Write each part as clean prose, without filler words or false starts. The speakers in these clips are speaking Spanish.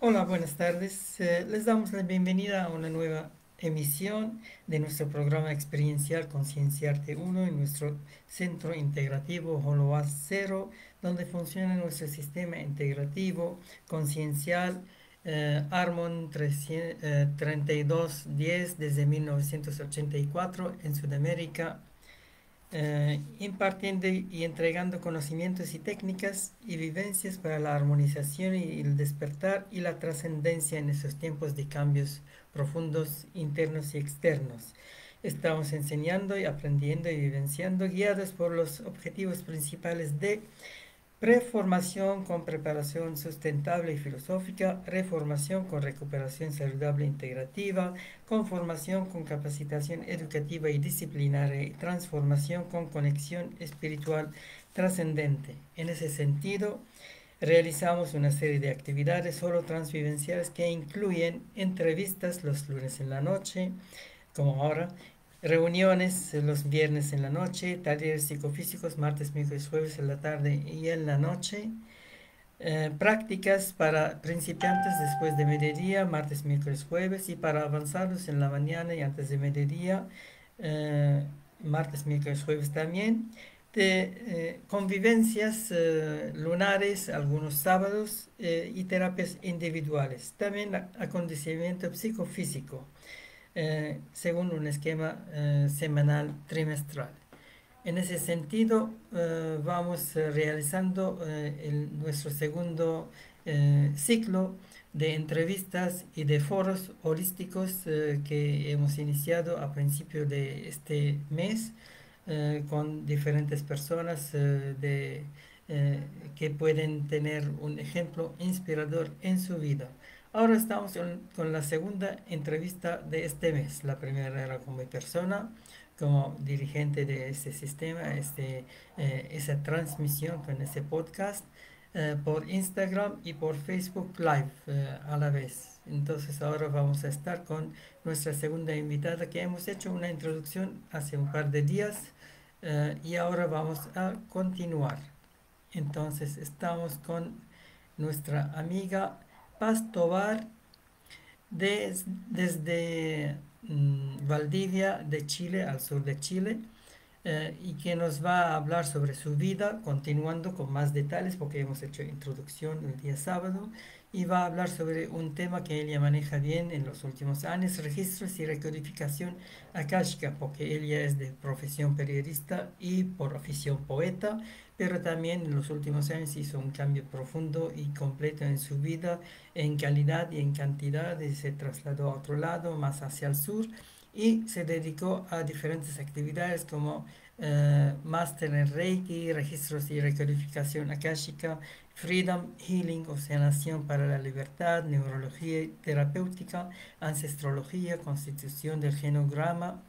Hola, buenas tardes. Les damos la bienvenida a una nueva emisión de nuestro programa experiencial Concienciarte Uno en nuestro centro integrativo Holoas Cero, donde funciona nuestro sistema integrativo conciencial Harmon 3210 desde 1984 en Sudamérica, impartiendo y entregando conocimientos y técnicas y vivencias para la armonización y el despertar y la trascendencia en esos tiempos de cambios profundos internos y externos. Estamos enseñando y aprendiendo y vivenciando guiados por los objetivos principales de preformación con preparación sustentable y filosófica, reformación con recuperación saludable e integrativa, conformación con capacitación educativa y disciplinaria y transformación con conexión espiritual trascendente. En ese sentido, realizamos una serie de actividades solo transvivenciales que incluyen entrevistas los lunes en la noche, como ahora, reuniones los viernes en la noche, talleres psicofísicos martes, miércoles, jueves en la tarde y en la noche, prácticas para principiantes después de mediodía, martes, miércoles, jueves, y para avanzados en la mañana y antes de mediodía, eh, martes, miércoles, jueves también, de convivencias lunares, algunos sábados, y terapias individuales. También acondicionamiento psicofísico según un esquema semanal trimestral. En ese sentido, vamos realizando nuestro segundo ciclo de entrevistas y de foros holísticos que hemos iniciado a principio de este mes con diferentes personas que pueden tener un ejemplo inspirador en su vida. Ahora estamos con la segunda entrevista de este mes. La primera era con mi persona, como dirigente de este sistema, esa transmisión con ese podcast por Instagram y por Facebook Live a la vez. Entonces ahora vamos a estar con nuestra segunda invitada que hemos hecho una introducción hace un par de días y ahora vamos a continuar. Entonces estamos con nuestra amiga Paz Tovar desde Valdivia de Chile, al sur de Chile, y que nos va a hablar sobre su vida, continuando con más detalles porque hemos hecho introducción el día sábado, y va a hablar sobre un tema que ella maneja bien en los últimos años, registros y recodificación akáshica, porque ella es de profesión periodista y por afición poeta, pero también en los últimos años hizo un cambio profundo y completo en su vida, en calidad y en cantidad, y se trasladó a otro lado, más hacia el sur, y se dedicó a diferentes actividades como máster en Reiki, registros y recodificación akáshica, Freedom Healing o sanación para la libertad, neurología terapéutica, ancestrología, constitución del genograma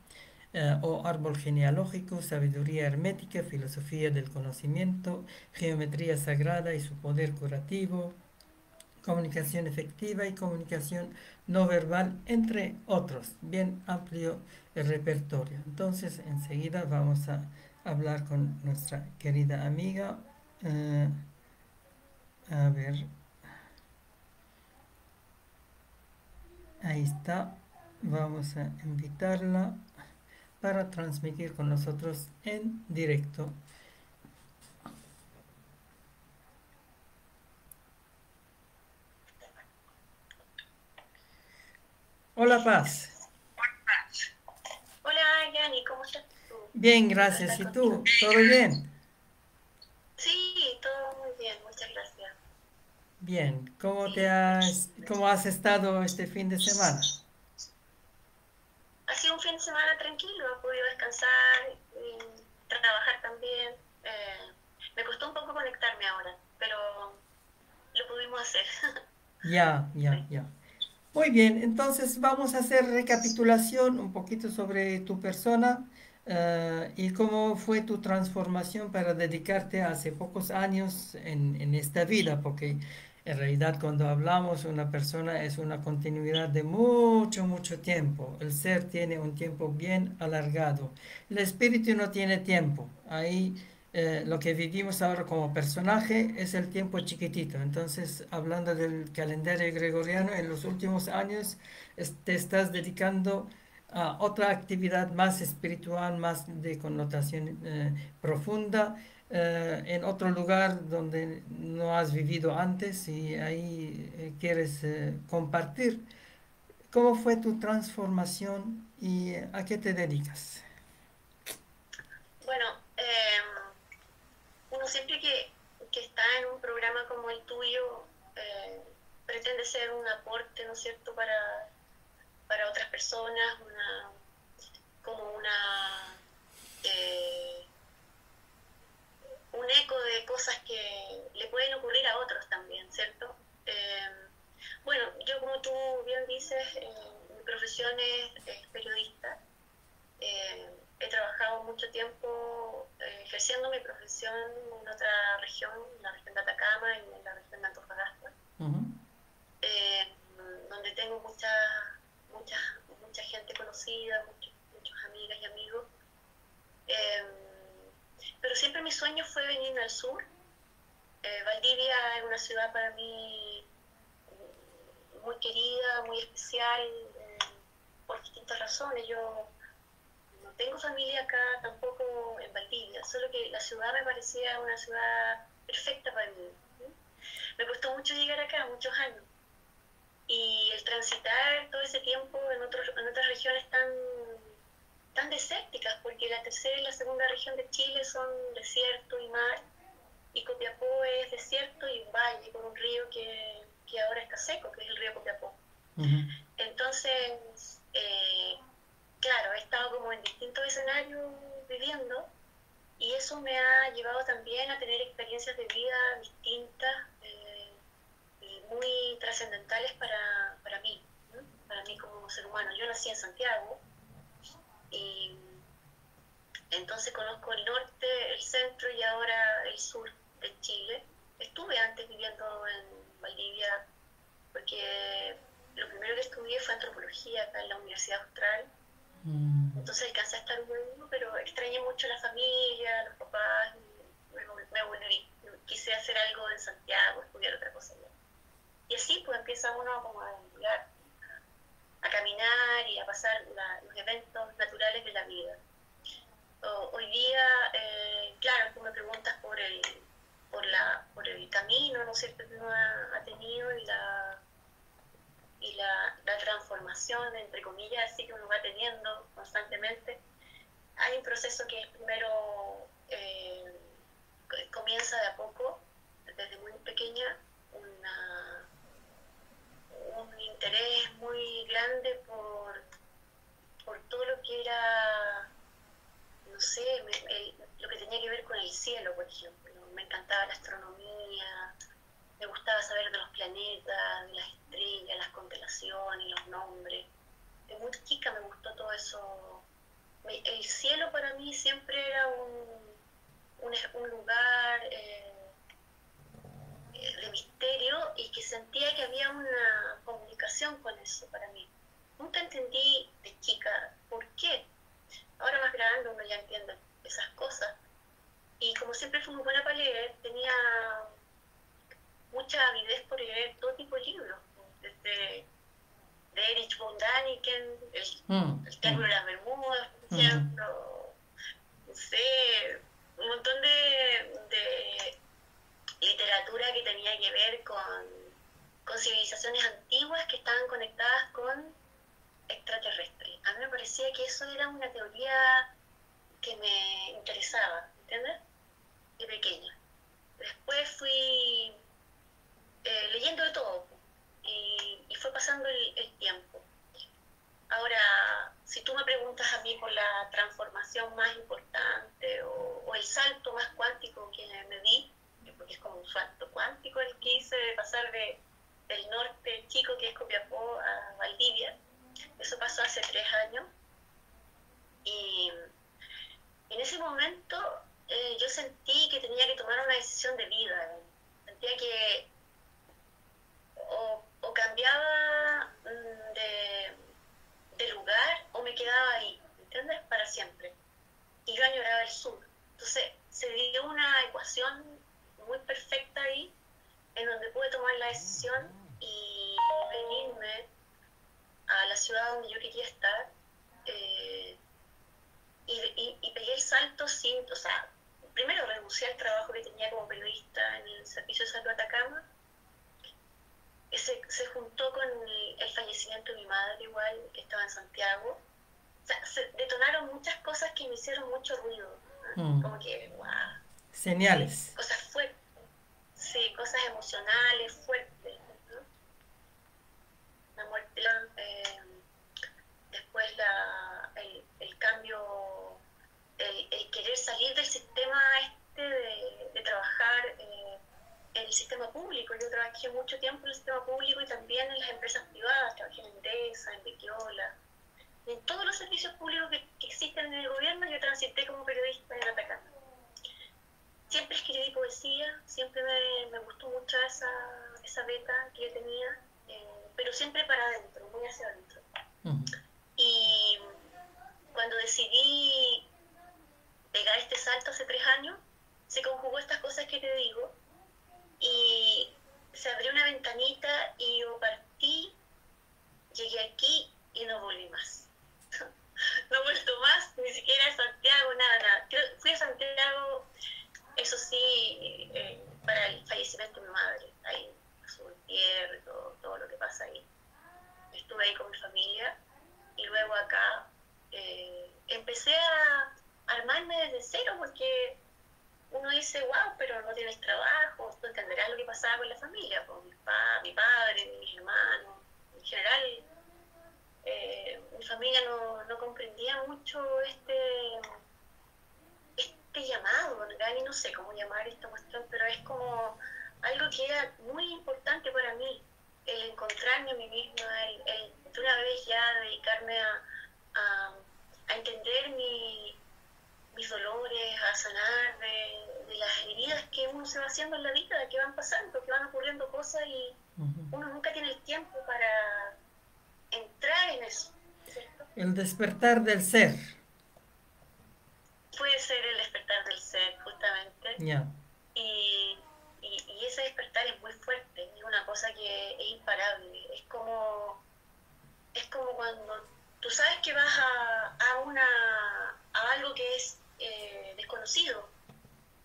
o árbol genealógico, sabiduría hermética, filosofía del conocimiento, geometría sagrada y su poder curativo, comunicación efectiva y comunicación no verbal, entre otros. Bien amplio el repertorio. Entonces, enseguida vamos a hablar con nuestra querida amiga. Eh, a ver, ahí está. Vamos a invitarla para transmitir con nosotros en directo. Hola, Paz. Hola, Yani, ¿cómo estás tú? Bien, Gusto gracias. estar ¿Y contigo. tú? ¿Todo bien? Sí, todo muy bien, muchas gracias. Bien. Sí, ¿Cómo has estado este fin de semana? ha sido un fin de semana tranquilo, he podido descansar, trabajar también. Eh, Me costó un poco conectarme ahora, pero lo pudimos hacer. Ya, Sí. ya, ya. Muy bien, entonces vamos a hacer recapitulación un poquito sobre tu persona y cómo fue tu transformación para dedicarte hace pocos años en esta vida, porque en realidad cuando hablamos una persona es una continuidad de mucho, mucho tiempo. El ser tiene un tiempo bien alargado. El espíritu no tiene tiempo. Ahí lo que vivimos ahora como personaje es el tiempo chiquitito. Entonces, hablando del calendario gregoriano, en los últimos años te estás dedicando a otra actividad más espiritual, más de connotación profunda, en otro lugar donde no has vivido antes y ahí quieres compartir. ¿Cómo fue tu transformación y a qué te dedicas? Bueno, uno siempre que está en un programa como el tuyo, pretende ser un aporte, ¿no es cierto?, para otras personas, como eh, un eco de cosas que le pueden ocurrir a otros también, ¿cierto? Eh, bueno, yo como tú bien dices, mi profesión es periodista. He trabajado mucho tiempo ejerciendo mi profesión en otra región, en la región de Atacama y en la región de Antofagasta, Ujú. eh, donde tengo mucha, mucha gente conocida, muchas amigas y amigos. Eh, pero siempre mi sueño fue venirme al sur. Valdivia es una ciudad para mí muy querida, muy especial, por distintas razones. Yo no tengo familia acá tampoco en Valdivia, solo que la ciudad me parecía una ciudad perfecta para mí. Me costó mucho llegar acá, muchos años, y el transitar todo ese tiempo en otras regiones tan desérticas, porque la tercera y la segunda región de Chile son desierto y mar, y Copiapó es desierto y un valle con un río que ahora está seco, que es el río Copiapó. Ujú. Entonces, claro, he estado como en distintos escenarios viviendo, y eso me ha llevado también a tener experiencias de vida distintas y muy trascendentales para mí, ¿no? Para mí como ser humano. Yo nací en Santiago y entonces conozco el norte, el centro y ahora el sur de Chile. Estuve antes viviendo en Valdivia porque lo primero que estudié fue antropología acá en la Universidad Austral. Mm. Entonces alcancé a estar un año, pero extrañé mucho la familia, los papás, y me volví. Quise hacer algo en Santiago, estudiar otra cosa allá. Y así pues empieza uno como a deambular, a caminar y a pasar los eventos naturales de la vida. Hoy día, claro, tú me preguntas por el camino, ¿no es cierto?, que uno ha tenido la transformación, entre comillas, así que uno va teniendo constantemente. Hay un proceso que es primero, comienza de a poco, desde muy pequeña, un interés muy grande por todo lo que era, no sé, lo que tenía que ver con el cielo, por ejemplo. Me encantaba la astronomía, me gustaba saber de los planetas, de las estrellas, las constelaciones, los nombres. De muy chica me gustó todo eso. El cielo para mí siempre era un lugar de misterio y que sentía que había una comunicación con eso para mí. Nunca entendí de chica por qué. Ahora más grande uno ya entiende esas cosas. Y como siempre fui muy buena para leer, tenía mucha avidez por leer todo tipo de libros, desde de Erich von Däniken, Mm. el Mm. Triángulo de las Bermudas, por Ujú. ejemplo, no sé, un montón de literatura que tenía que ver con civilizaciones antiguas que estaban conectadas con extraterrestres. A mí me parecía que eso era una teoría que me interesaba, ¿entiendes? De pequeña. Después fui leyendo de todo y fue pasando el tiempo. Ahora, si tú me preguntas a mí por la transformación más importante o el salto más cuántico que me di, porque es como un salto cuántico el que hice de pasar del norte chico que es Copiapó a Valdivia, eso pasó hace 3 años y en ese momento yo sentí que tenía que tomar una decisión de vida. Sentía que o cambiaba de lugar o me quedaba ahí, ¿entiendes? Para siempre. Y yo añoraba el sur. Entonces, se dio una ecuación muy perfecta ahí, en donde pude tomar la decisión y venirme a la ciudad donde yo quería estar, y pegué el salto sin, o sea, primero renuncié al trabajo que tenía como periodista en el Servicio de Salud Atacama. Se juntó con el fallecimiento de mi madre igual, que estaba en Santiago. O sea, se detonaron muchas cosas que me hicieron mucho ruido, ¿no? Como que, wow. Señales. Sí, cosas fuertes, sí, cosas emocionales fuertes, ¿no? La muerte, después el cambio, el querer salir del sistema de trabajar en el sistema público. Yo trabajé mucho tiempo en el sistema público y también en las empresas privadas. Trabajé en Endesa, en Becchiola, en todos los servicios públicos que existen en el gobierno. Yo transité como periodista en Atacama. Siempre escribí poesía, siempre me gustó mucho esa beta que yo tenía, pero siempre para adentro, muy hacia adentro. Y cuando decidí pegar este salto hace 3 años, se conjugó estas cosas que te digo, y se abrió una ventanita y yo partí, llegué aquí y no volví más. No he vuelto más, ni siquiera a Santiago, nada. Fui a Santiago, eso sí, para el fallecimiento de mi madre, ahí, su entierro, todo lo que pasa ahí. Estuve ahí con mi familia y luego acá empecé a armarme desde cero, porque uno dice, wow, pero no tienes trabajo, tú entenderás lo que pasaba con la familia, con mi padre, mis hermanos, en general. Mi familia no comprendía mucho este llamado, ¿verdad? Y no sé cómo llamar esta cuestión, pero es como algo que era muy importante para mí, el encontrarme a mí misma, el de una vez ya dedicarme a entender mis dolores, a sanar de las heridas que uno se va haciendo en la vida, que van pasando, que van ocurriendo cosas y uno nunca tiene el tiempo para entrar en eso, ¿cierto? El despertar del ser. Puede ser el despertar del ser, justamente. Ya. Y ese despertar es muy fuerte, es una cosa que es imparable. Es como cuando tú sabes que vas a algo que es desconocido,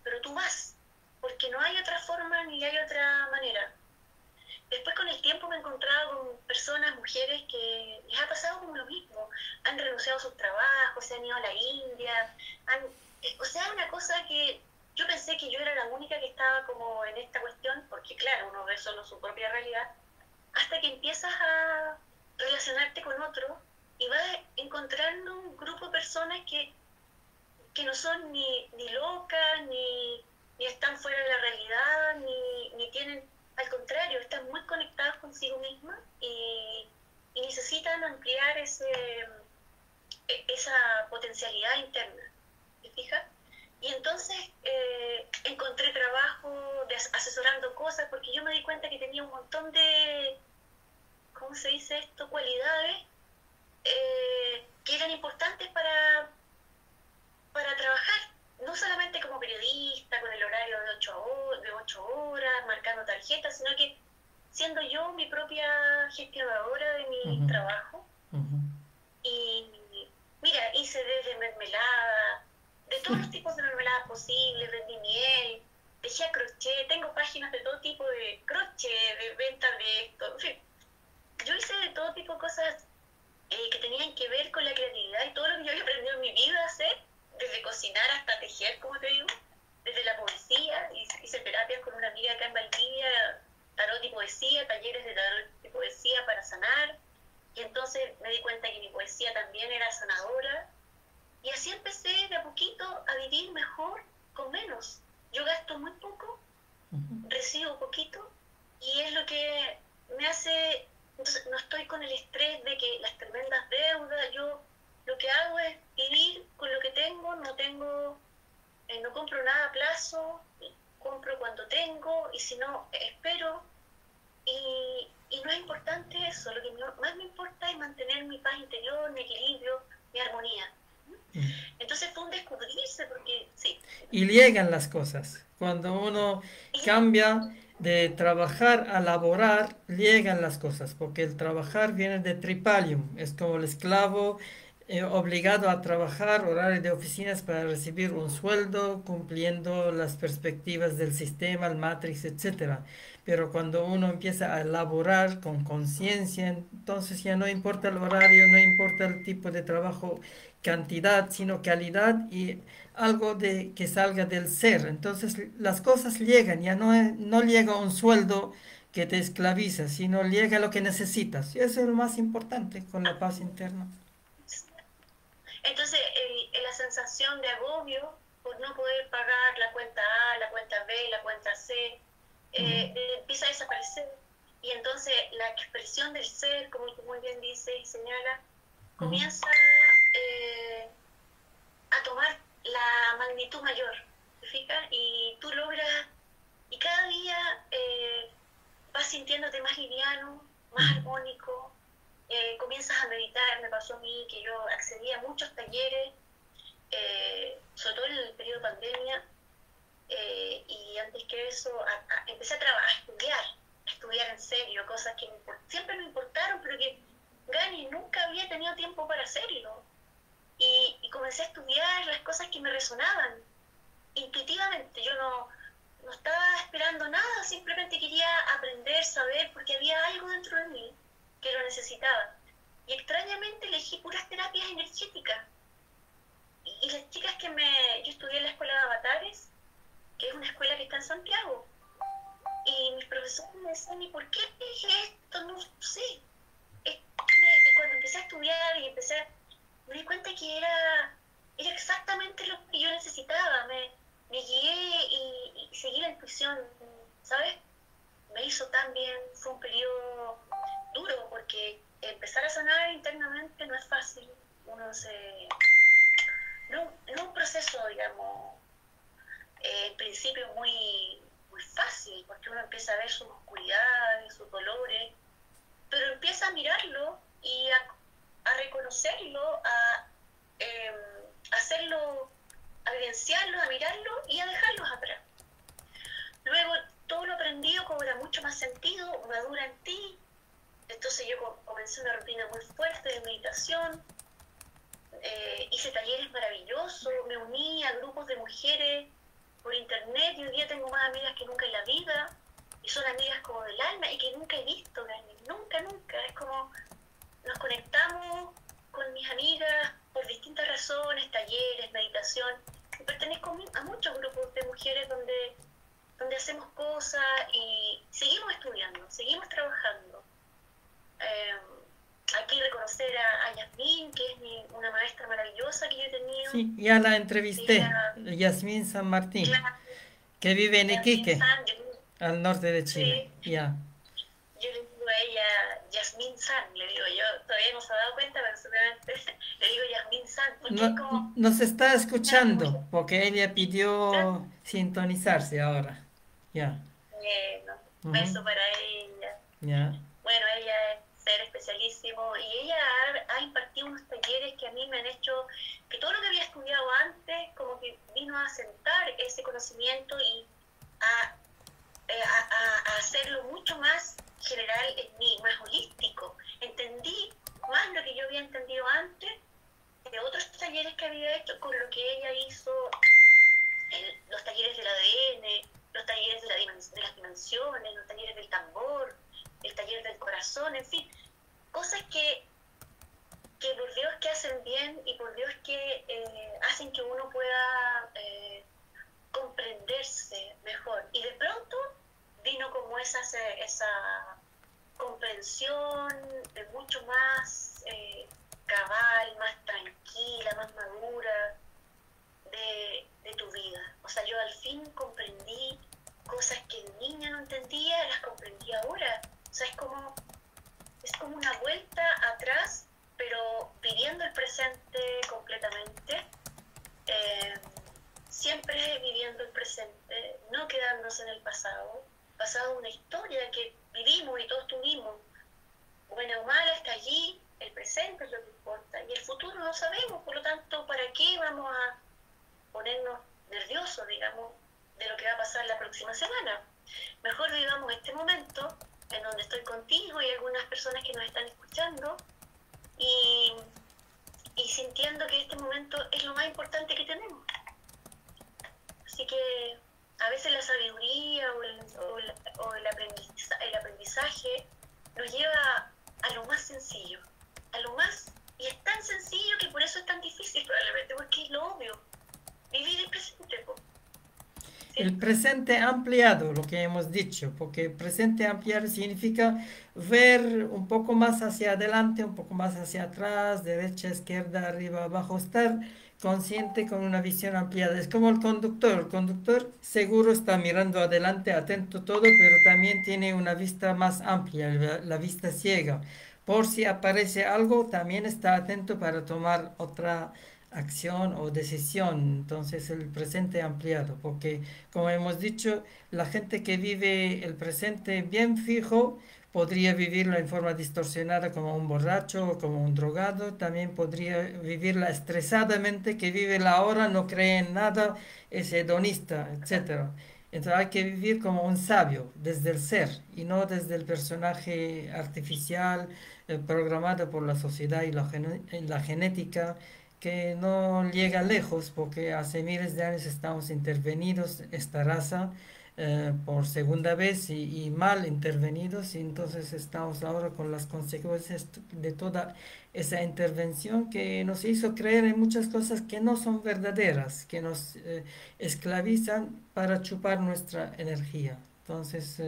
pero tú vas, porque no hay otra forma ni hay otra manera. Después con el tiempo me he encontrado con personas, mujeres, que les ha pasado como lo mismo. Han renunciado a sus trabajos, se han ido a la India. O sea, una cosa que yo pensé que yo era la única que estaba como en esta cuestión, porque claro, uno ve solo su propia realidad, hasta que empiezas a relacionarte con otros y vas encontrando un grupo de personas que no son ni locas, ni están fuera de la realidad, ni tienen... Al contrario, están muy conectados consigo mismas y necesitan ampliar esa potencialidad interna, ¿te fijas? Y entonces encontré trabajo asesorando cosas, porque yo me di cuenta que tenía un montón de, ¿cómo se dice esto?, cualidades que eran importantes para trabajar, no solamente como periodista, con el horario de 8 horas, marcando tarjetas, sino que siendo yo mi propia gestionadora de mi trabajo. Y mira, hice desde mermelada, de todos los tipos de mermeladas posibles, vendí miel, dejé crochet, tengo páginas de todo tipo de crochet, de ventas de esto, en fin. Yo hice de todo tipo de cosas que tenían que ver con la creatividad y todo lo que yo había aprendido en mi vida a hacer, desde cocinar hasta tejer, como te digo, desde la poesía. Hice terapias con una amiga acá en Valdivia, tarot y poesía, talleres de tarot y poesía para sanar, y entonces me di cuenta que mi poesía también era sanadora, y así empecé de a poquito a vivir mejor con menos. Yo gasto muy poco, recibo poquito, y es lo que me hace... Entonces no estoy con el estrés de que las tremendas deudas. Yo lo que hago es vivir con lo que tengo, no compro nada a plazo, compro cuando tengo, y si no, espero. Y no es importante eso, lo que más me importa es mantener mi paz interior, mi equilibrio, mi armonía. Entonces Entonces fue un descubrirse, porque sí. Y llegan las cosas. Cuando uno cambia de trabajar a laborar, llegan las cosas, porque el trabajar viene de tripalium, es como el esclavo obligado a trabajar horario de oficinas para recibir un sueldo, cumpliendo las perspectivas del sistema, el matrix, etcétera. Pero cuando uno empieza a laborar con conciencia, entonces ya no importa el horario, no importa el tipo de trabajo, cantidad, sino calidad y algo de que salga del ser. Entonces las cosas llegan, ya no llega un sueldo que te esclaviza, sino llega lo que necesitas. Y eso es lo más importante con la paz interna. Entonces, la sensación de agobio por no poder pagar la cuenta A, la cuenta B, la cuenta C, Ujú, empieza a desaparecer. Y entonces la expresión del ser, como tú muy bien dices y señala, ujú, comienza a tomar la magnitud mayor, ¿te fijas? Y tú logras, y cada día vas sintiéndote más liviano, más ujú, armónico, comienzas a meditar. Me pasó a mí que yo accedía a muchos talleres, sobre todo en el periodo de pandemia, y antes que eso empecé a estudiar en serio, cosas que siempre me importaron, pero que Gani nunca había tenido tiempo para hacerlo. Y comencé a estudiar las cosas que me resonaban intuitivamente. Yo no estaba esperando nada, simplemente quería aprender, saber, porque había algo dentro de mí que lo necesitaba. Y extrañamente elegí puras terapias energéticas. Y las chicas yo estudié en la escuela de avatares, que es una escuela que está en Santiago, y mis profesores me decían, ¿y por qué dije esto? No sé. Es que cuando empecé a estudiar y me di cuenta que era exactamente lo que yo necesitaba. Me guié y seguí la intuición, ¿sabes? Me hizo tan bien. Fue un periodo duro, porque empezar a sanar internamente no es fácil. Uno se... No es un proceso, digamos, en principio muy fácil, porque uno empieza a ver sus oscuridades, sus dolores, pero empieza a mirarlo y a reconocerlo, eh, a hacerlo, a evidenciarlo, a mirarlo y a dejarlos atrás. Luego todo lo aprendido cobra mucho más sentido, madura en ti. Entonces yo comencé una rutina muy fuerte de meditación, hice talleres maravillosos, me uní a grupos de mujeres por internet y hoy día tengo más amigas que nunca en la vida, y son amigas como del alma y que nunca he visto, nunca, nunca. Es como nos conectamos con mis amigas por distintas razones, talleres, meditación. Y pertenezco a muchos grupos de mujeres donde hacemos cosas y seguimos estudiando, seguimos trabajando. Aquí reconocer a Yasmín, que es una maestra maravillosa que yo he tenido. sí, ya la entrevisté, Ella, Yasmín San Martín, claro, que vive en Yasmín Iquique, San, al norte de Chile. sí, Ya. yo le digo a ella Yasmín San, le digo yo, todavía no se ha dado cuenta, pero seguramente le digo Yasmín San, porque es No, como nos está una mujer. escuchando porque ella pidió sintonizarse ahora. Ya. Bueno, Ujú, beso para ella. ya. Bueno, ella es ser especialísimo y ella ha impartido unos talleres que a mí me han hecho que todo lo que había estudiado antes como que vino a sentar ese conocimiento y a, a hacerlo mucho más general en mí, más holístico. Entendí más lo que yo había entendido antes de otros talleres que había hecho con lo que ella hizo, los talleres del ADN, los talleres de las dimensiones, los talleres del tambor, el taller del corazón, en fin, cosas que por Dios que hacen bien y por Dios que hacen que uno pueda comprenderse mejor. Y de pronto vino como esa comprensión mucho más cabal, más tranquila, más madura de tu vida. O sea, yo al fin comprendí cosas que de niña no entendía, las comprendí ahora. O sea, es como una vuelta atrás, pero viviendo el presente completamente, eh, siempre viviendo el presente, no quedándose en el pasado. Pasado una historia que vivimos y todos tuvimos, buena o mala, está allí, el presente es lo que importa y el futuro no sabemos, por lo tanto, ¿para qué vamos a ponernos nerviosos, digamos, de lo que va a pasar la próxima semana? Mejor vivamos este momento en donde estoy contigo y algunas personas que nos están escuchando y, y sintiendo que este momento es lo más importante que tenemos. Así que a veces la sabiduría o el aprendizaje nos lleva a lo más sencillo, a lo más, y es tan sencillo que por eso es tan difícil probablemente, porque es lo obvio, vivir el presente, El ¿cierto? presente ampliado, lo que hemos dicho, porque presente ampliado significa ver un poco más hacia adelante, un poco más hacia atrás, derecha, izquierda, arriba, abajo, estar consciente con una visión ampliada. Es como el conductor seguro está mirando adelante, atento a todo, pero también tiene una vista más amplia, la vista ciega. Por si aparece algo, también está atento para tomar otra acción o decisión. Entonces el presente ampliado, porque como hemos dicho, la gente que vive el presente bien fijo podría vivirlo en forma distorsionada como un borracho o como un drogado. También podría vivirla estresadamente, que vive la hora, no cree en nada, es hedonista, etcétera. Entonces hay que vivir como un sabio, desde el ser y no desde el personaje artificial programado por la sociedad y la genética que no llega lejos porque hace miles de años estamos intervenidos esta raza por segunda vez y mal intervenidos y entonces estamos ahora con las consecuencias de toda esa intervención que nos hizo creer en muchas cosas que no son verdaderas, que nos esclavizan para chupar nuestra energía. Entonces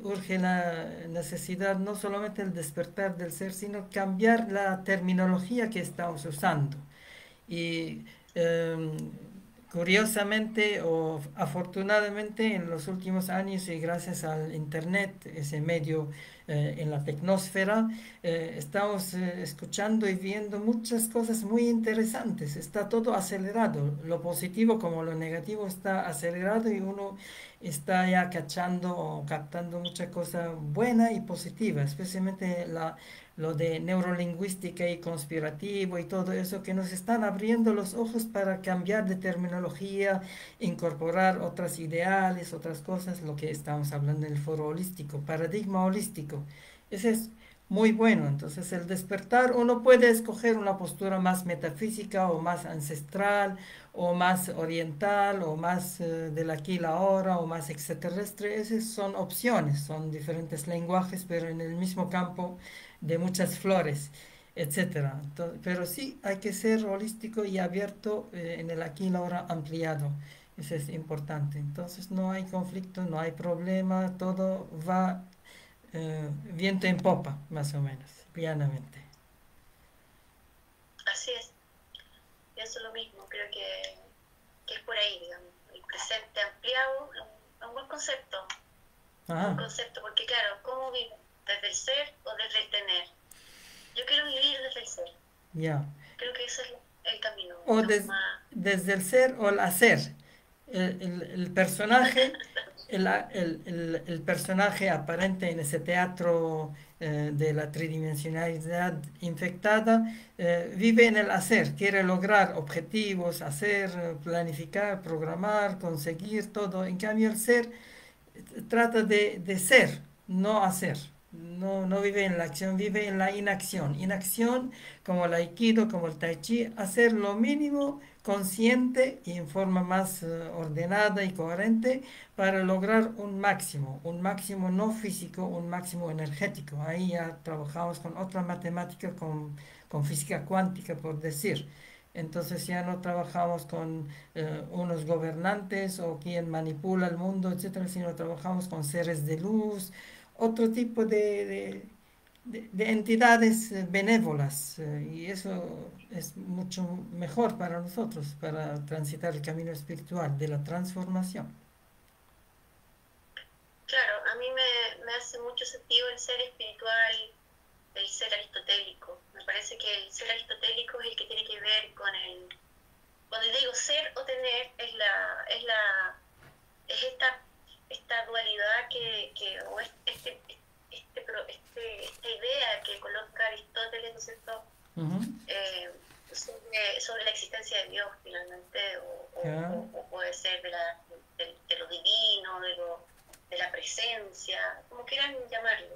urge la necesidad no solamente el despertar del ser, sino cambiar la terminología que estamos usando. Y eh, curiosamente o afortunadamente en los últimos años y gracias al Internet, ese medio en la tecnosfera, estamos escuchando y viendo muchas cosas muy interesantes. Está todo acelerado, lo positivo como lo negativo está acelerado y uno está ya cachando o captando mucha cosa buena y positiva, especialmente lo de neurolingüística y conspirativo y todo eso, que nos están abriendo los ojos para cambiar de terminología, incorporar otras ideales, otras cosas, lo que estamos hablando en el foro holístico, paradigma holístico. Ese es muy bueno. Entonces el despertar, uno puede escoger una postura más metafísica o más ancestral o más oriental o más del aquí y la ahora o más extraterrestre. Esas son opciones, son diferentes lenguajes, pero en el mismo campo de muchas flores, etcétera. Pero sí hay que ser holístico y abierto en el aquí y la ahora ampliado. Eso es importante. Entonces no hay conflicto, no hay problema, todo va viento en popa, más o menos, pianamente. Así es, pienso lo mismo, creo que es por ahí, digamos, el presente ampliado es un buen Ah, concepto, porque claro, ¿cómo vivo? ¿Desde el ser o desde el tener? Yo quiero vivir desde el ser, ya. creo que ese es el camino, O digamos, más... desde el ser o el hacer. El personaje, el personaje aparente en ese teatro de la tridimensionalidad infectada vive en el hacer, quiere lograr objetivos, hacer, planificar, programar, conseguir todo. En cambio, el ser trata de ser, no hacer. No, no vive en la acción, vive en la inacción. Inacción como el aikido, como el tai chi, hacer lo mínimo consciente y en forma más ordenada y coherente para lograr un máximo no físico, un máximo energético. Ahí ya trabajamos con otra matemática, con física cuántica, por decir. Entonces ya no trabajamos con unos gobernantes o quien manipula el mundo, etcétera, sino trabajamos con seres de luz, otro tipo de entidades benévolas y eso es mucho mejor para nosotros, para transitar el camino espiritual de la transformación. Claro, a mí me hace mucho sentido el ser espiritual, el ser aristotélico. Me parece que el ser aristotélico es el que tiene que ver con el... Cuando digo ser o tener, es esta dualidad o este esta idea que coloca Aristóteles, ¿no es cierto? Ujú. Sobre la existencia de Dios finalmente, Ya. o puede ser de lo divino, de la presencia, como quieran llamarlo.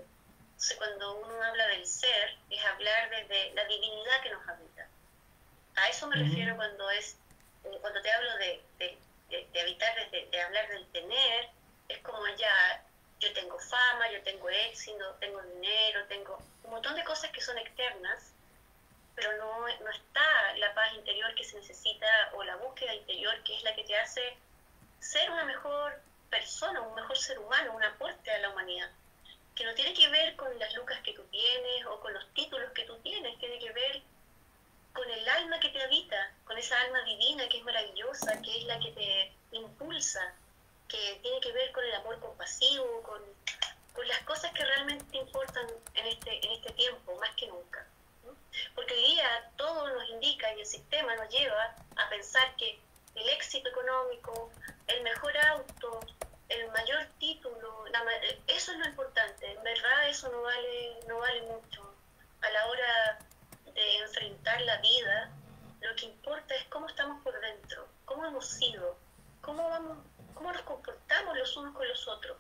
Entonces, cuando uno habla del ser, es hablar desde la divinidad que nos habita. A eso me Ujú. refiero cuando te hablo de habitar, de hablar del tener, es como ya, yo tengo fama, yo tengo éxito, tengo dinero, tengo un montón de cosas que son externas, pero no está la paz interior que se necesita o la búsqueda interior que es la que te hace ser una mejor persona, un mejor ser humano, un aporte a la humanidad, que no tiene que ver con las lucas que tú tienes o con los títulos que tú tienes, tiene que ver con el alma que te habita, con esa alma divina que es maravillosa, que es la que te impulsa, que tiene que ver con el amor compasivo, con las cosas que realmente importan en este tiempo, más que nunca. ¿No? Porque hoy día todo nos indica y el sistema nos lleva a pensar que el éxito económico, el mejor auto, el mayor título, eso es lo importante. En verdad eso no vale mucho. A la hora de enfrentar la vida, lo que importa es cómo estamos por dentro, cómo hemos sido, cómo nos comportamos los unos con los otros.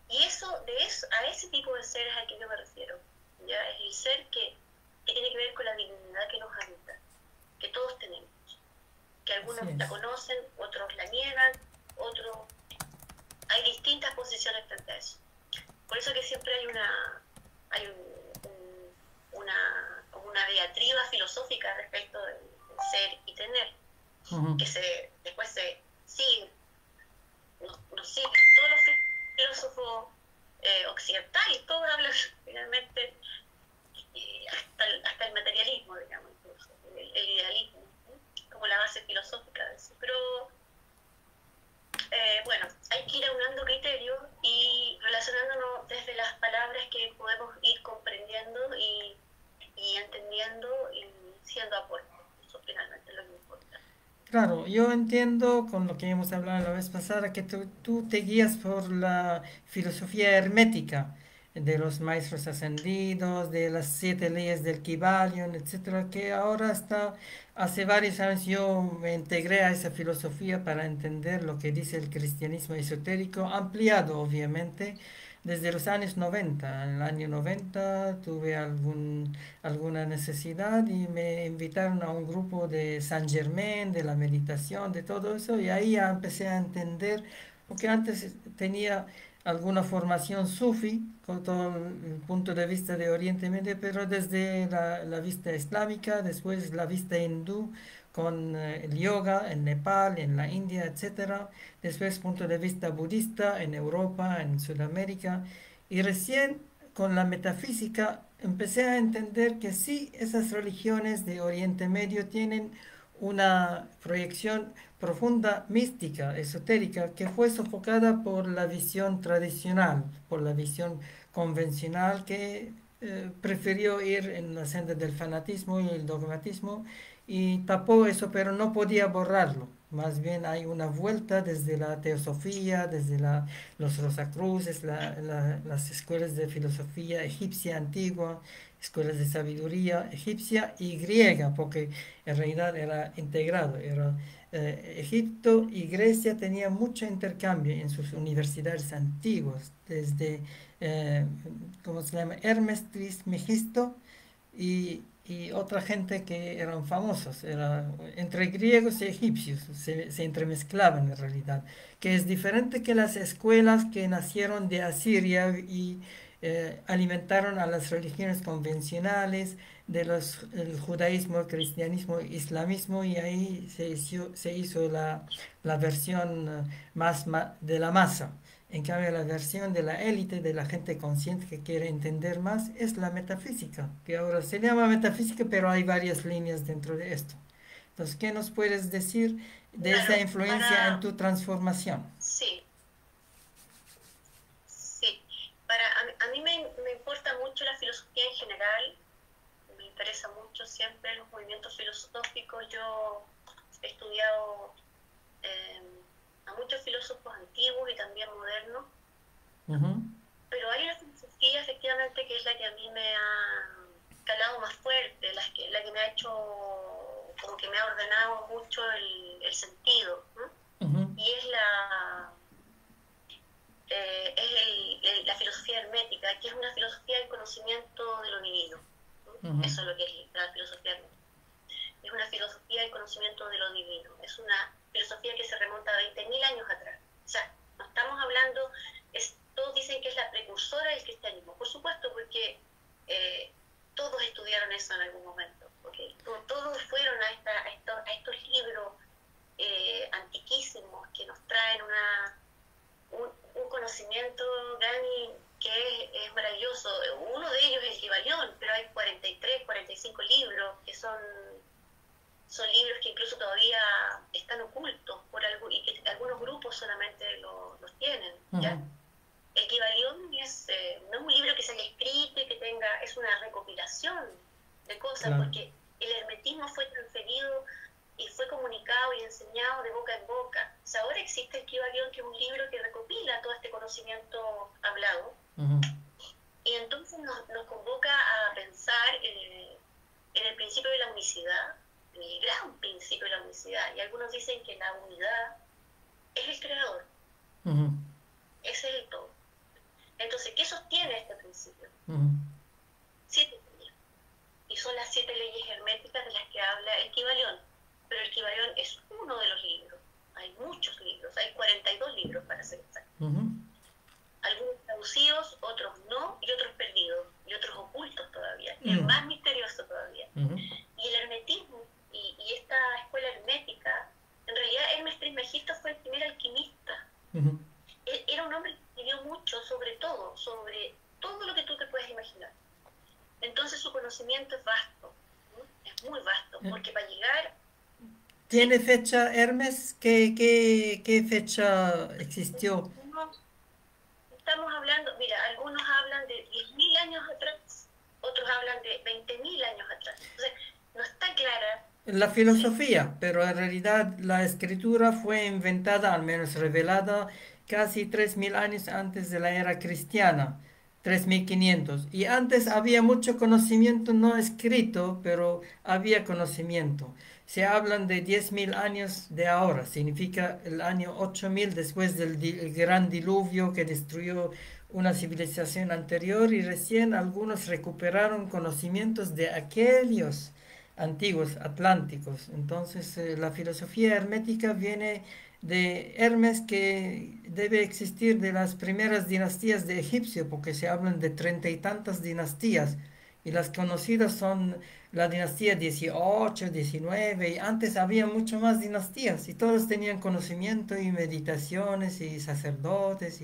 Y a ese tipo de seres al que yo me refiero. ¿Ya? Es el ser que tiene que ver con la divinidad que nos habita, que todos tenemos, que Así algunos la es. conocen, otros la niegan, otros... Hay distintas posiciones frente a eso. Por eso que siempre hay como una diatriba filosófica respecto del ser y tener, Ujú. que después se sigue, nos siguen todos los filósofos occidentales, todos hablan finalmente hasta el materialismo, digamos, incluso, el idealismo, ¿no? Como la base filosófica de eso. Pero bueno, hay que ir aunando criterios y relacionándonos desde las palabras que podemos ir comprendiendo y entendiendo y siendo aporte. Eso finalmente es lo que importa. Claro, yo entiendo con lo que hemos hablado la vez pasada que tú te guías por la filosofía hermética de los maestros ascendidos, de las 7 leyes del Kybalion, etcétera, que ahora está, hace varios años yo me integré a esa filosofía para entender lo que dice el cristianismo esotérico, ampliado obviamente desde los años 90. En el año 90 tuve alguna necesidad y me invitaron a un grupo de Saint Germain, de la meditación, de todo eso, y ahí ya empecé a entender, porque antes tenía alguna formación sufi, con todo el punto de vista de Oriente Medio, pero desde la vista islámica, después la vista hindú, con el yoga en Nepal, en la India, etcétera. Después punto de vista budista en Europa, en Sudamérica. Y recién con la metafísica empecé a entender que sí, esas religiones de Oriente Medio tienen una proyección profunda, mística, esotérica, que fue sofocada por la visión tradicional, por la visión convencional que prefirió ir en la senda del fanatismo y el dogmatismo y tapó eso, pero no podía borrarlo. Más bien hay una vuelta desde la teosofía, desde los Rosacruces, las escuelas de filosofía egipcia antigua, escuelas de sabiduría egipcia y griega, porque en realidad era integrado. Egipto y Grecia tenían mucho intercambio en sus universidades antiguas, desde, eh, ¿cómo se llama? Hermes Trismegisto y otra gente que eran famosos, entre griegos y egipcios, se entremezclaban en realidad, que es diferente que las escuelas que nacieron de Asiria y alimentaron a las religiones convencionales, el judaísmo, el cristianismo, el islamismo, y ahí se hizo la versión más de la masa. En cambio, la versión de la élite, de la gente consciente que quiere entender más, es la metafísica, que ahora se llama metafísica, pero hay varias líneas dentro de esto. Entonces, ¿qué nos puedes decir de esa Claro, influencia en tu transformación? sí, sí. A mí me importa mucho la filosofía en general, me interesa mucho siempre los movimientos filosóficos. Yo he estudiado eh, a muchos filósofos antiguos y también modernos, Ujú. pero hay una filosofía efectivamente parte, que es la que a mí me ha calado más fuerte, la que me ha hecho, como que me ha ordenado mucho el sentido, ¿no? Y es la filosofía hermética, que es una filosofía del conocimiento de lo divino, ¿no? Eso es lo que es la filosofía hermética. Es una filosofía del conocimiento de lo divino. Es una filosofía que se remonta a 20.000 años atrás. O sea, no estamos hablando, todos dicen que es la precursora del cristianismo. Por supuesto, porque todos estudiaron eso en algún momento. ¿Okay? Todos fueron a estos libros antiquísimos que nos traen un conocimiento, Dani, que es maravilloso. Uno de ellos es el Kybalión, pero hay 43, 45 libros que son libros que incluso todavía están ocultos por algo, y que algunos grupos solamente los tienen, ¿ya? El Kybalión no es un libro que se haya escrito y que es una recopilación de cosas, porque el hermetismo fue transferido y fue comunicado y enseñado de boca en boca. O sea, ahora existe el Kybalión, que es un libro que recopila todo este conocimiento hablado, y entonces nos convoca a pensar en el principio de la unicidad, el gran principio de la unicidad, y algunos dicen que la unidad es el creador, ese es el todo. Entonces, ¿qué sostiene este principio? 7 leyes, y son las 7 leyes herméticas de las que habla el Kybalión, pero el Kybalión es uno de los libros, hay muchos libros, hay 42 libros para ser exactos, algunos traducidos, otros no, y otros perdidos, y otros ocultos todavía, y es más misterioso todavía. Y el hermetismo y esta escuela hermética, en realidad Hermes Trismegisto fue el primer alquimista. Era un hombre que escribió mucho sobre todo lo que tú te puedes imaginar. Entonces su conocimiento es vasto, ¿no? Es muy vasto, porque para llegar... ¿Tiene fecha Hermes? ¿Qué fecha existió? Estamos hablando, mira, algunos hablan de 10.000 años atrás, otros hablan de 20.000 años atrás. Entonces, no está clara La filosofía, pero en realidad la escritura fue inventada, al menos revelada, casi 3.000 años antes de la era cristiana, 3.500. Y antes había mucho conocimiento no escrito, pero había conocimiento. Se hablan de 10.000 años de ahora, significa el año 8.000 después del el gran diluvio que destruyó una civilización anterior, y recién algunos recuperaron conocimientos de aquellos antiguos atlánticos. Entonces, la filosofía hermética viene de Hermes, que debe existir de las primeras dinastías de Egipcio, porque se hablan de 30 y tantas dinastías, y las conocidas son la dinastía 18, 19, y antes había mucho más dinastías, y todos tenían conocimiento y meditaciones y sacerdotes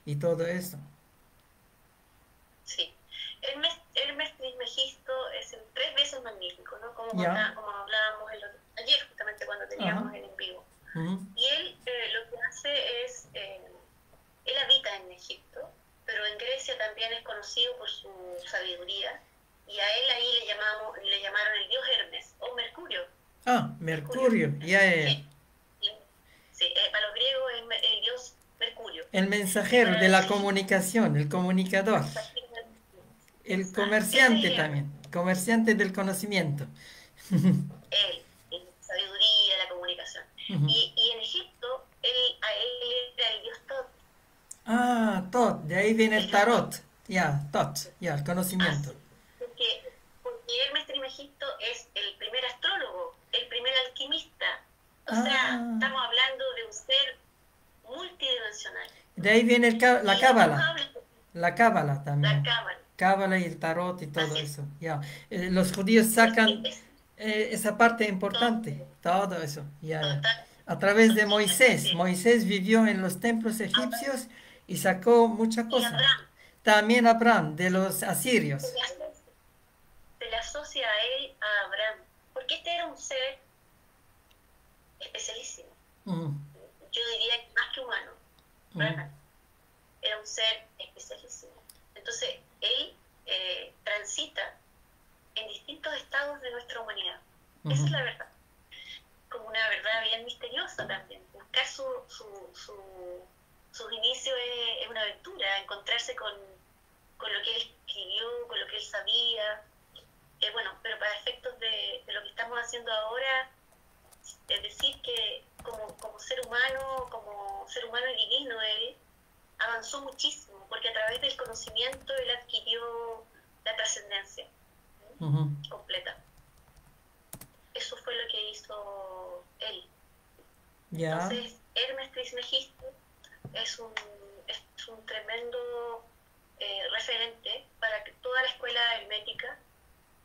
y todo eso. Sí. Hermes Trismegisto es 3 veces magnífico, ¿no? Como Ya. hablábamos ayer, justamente cuando teníamos el en vivo. Y él lo que hace es, él habita en Egipto, pero en Grecia también es conocido por su sabiduría, y a él ahí le llamaron el dios Hermes, o Mercurio. Mercurio, ya. Sí, para los griegos es el dios Mercurio. El Y mensajero para de los la egipcios, comunicación, el comunicador, el exacto, ese es comerciante Hermes. también, comerciante del conocimiento. Él, en sabiduría, la comunicación. Y en Egipto, a él era el dios Tot. Tot, de ahí viene El el dios Tot. tarot. Ya, Tot, ya, el conocimiento. Así. Porque Hermes Trismegisto es el primer astrólogo, el primer alquimista. O sea, estamos hablando de un ser multidimensional. De ahí viene la Y cábala. La cábala la también. cábala. Cábala y el tarot y todo Así es. eso. Ya. Los judíos Entonces, sacan esa parte todo, importante, todo eso. Ya, ya. total, A través de totalmente, Moisés. sí. Moisés vivió en los templos egipcios y sacó mucha Y cosa. Abraham También Abraham, de los asirios. se le asocia a él, a Abraham, porque este era un ser especialísimo. Yo diría que más que humano, ¿verdad? Era un ser especialísimo. Entonces, él transita en distintos estados de nuestra humanidad. Esa es la verdad. Como una verdad bien misteriosa también. Buscar sus inicios es una aventura, encontrarse con con lo que él escribió, con lo que él sabía. Bueno, pero para efectos de lo que estamos haciendo ahora, es decir, que como ser humano y divino, él avanzó muchísimo, porque a través del conocimiento él adquirió la trascendencia completa. Eso fue lo que hizo él. Ya. Entonces, Hermes Trismegisto es un tremendo referente para toda la escuela hermética,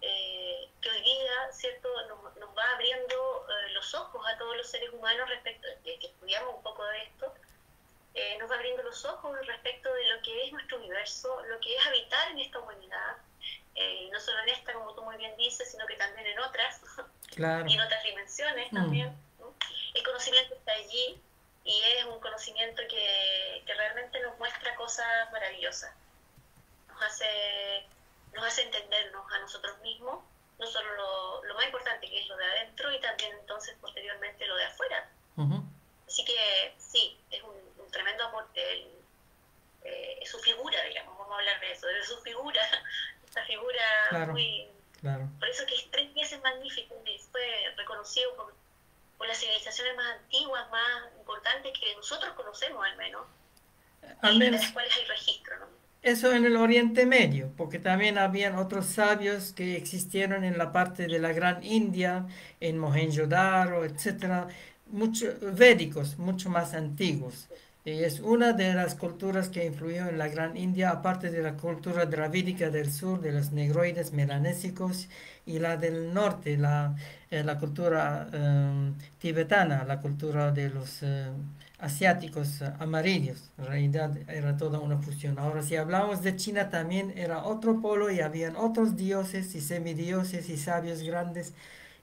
que hoy día, ¿cierto?, nos va abriendo los ojos a todos los seres humanos respecto de que estudiamos un poco de esto, nos va abriendo los ojos respecto de lo que es nuestro universo, lo que es habitar en esta humanidad, no solo en esta, como tú muy bien dices, sino que también en otras, Claro. y en otras dimensiones también, ¿no? El conocimiento está allí y es un conocimiento que realmente nos muestra cosas maravillosas, nos hace entendernos a nosotros mismos, no solo lo más importante, que es lo de adentro, y también entonces posteriormente lo de afuera. Así que sí, es un tremendo aporte. Es su figura, digamos, vamos a hablar de eso, de su figura, esta figura Claro. muy... Claro. Por eso que es 3 veces magnífico y fue reconocido por las civilizaciones más antiguas, más importantes que nosotros conocemos al menos, Al y de menos las cuales hay registro, ¿no? eso en el Oriente Medio, porque también habían otros sabios que existieron en la parte de la Gran India, en Mohenjo-daro, etcétera, védicos, mucho más antiguos. Y es una de las culturas que influyó en la Gran India, aparte de la cultura dravídica del sur, de los negroides melanésicos, y la del norte, la cultura tibetana, la cultura de los asiáticos amarillos. En realidad era toda una fusión. Ahora, si hablamos de China, también era otro polo y habían otros dioses y semidioses y sabios grandes,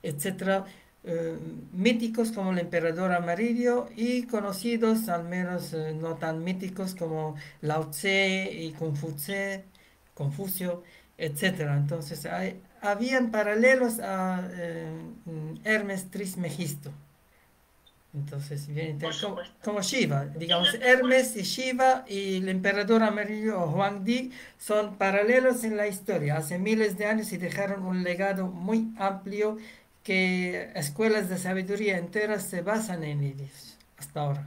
etcétera, míticos como el emperador amarillo y conocidos, al menos no tan míticos, como Lao Tse y Confucio, etcétera. Entonces, habían paralelos a Hermes Trismegisto. Entonces, bien, Por como, supuesto. como Shiva, Sí, digamos, Hermes y Shiva y el emperador amarillo o Huangdi son paralelos en la historia, hace miles de años y dejaron un legado muy amplio que escuelas de sabiduría enteras se basan en ellos hasta ahora.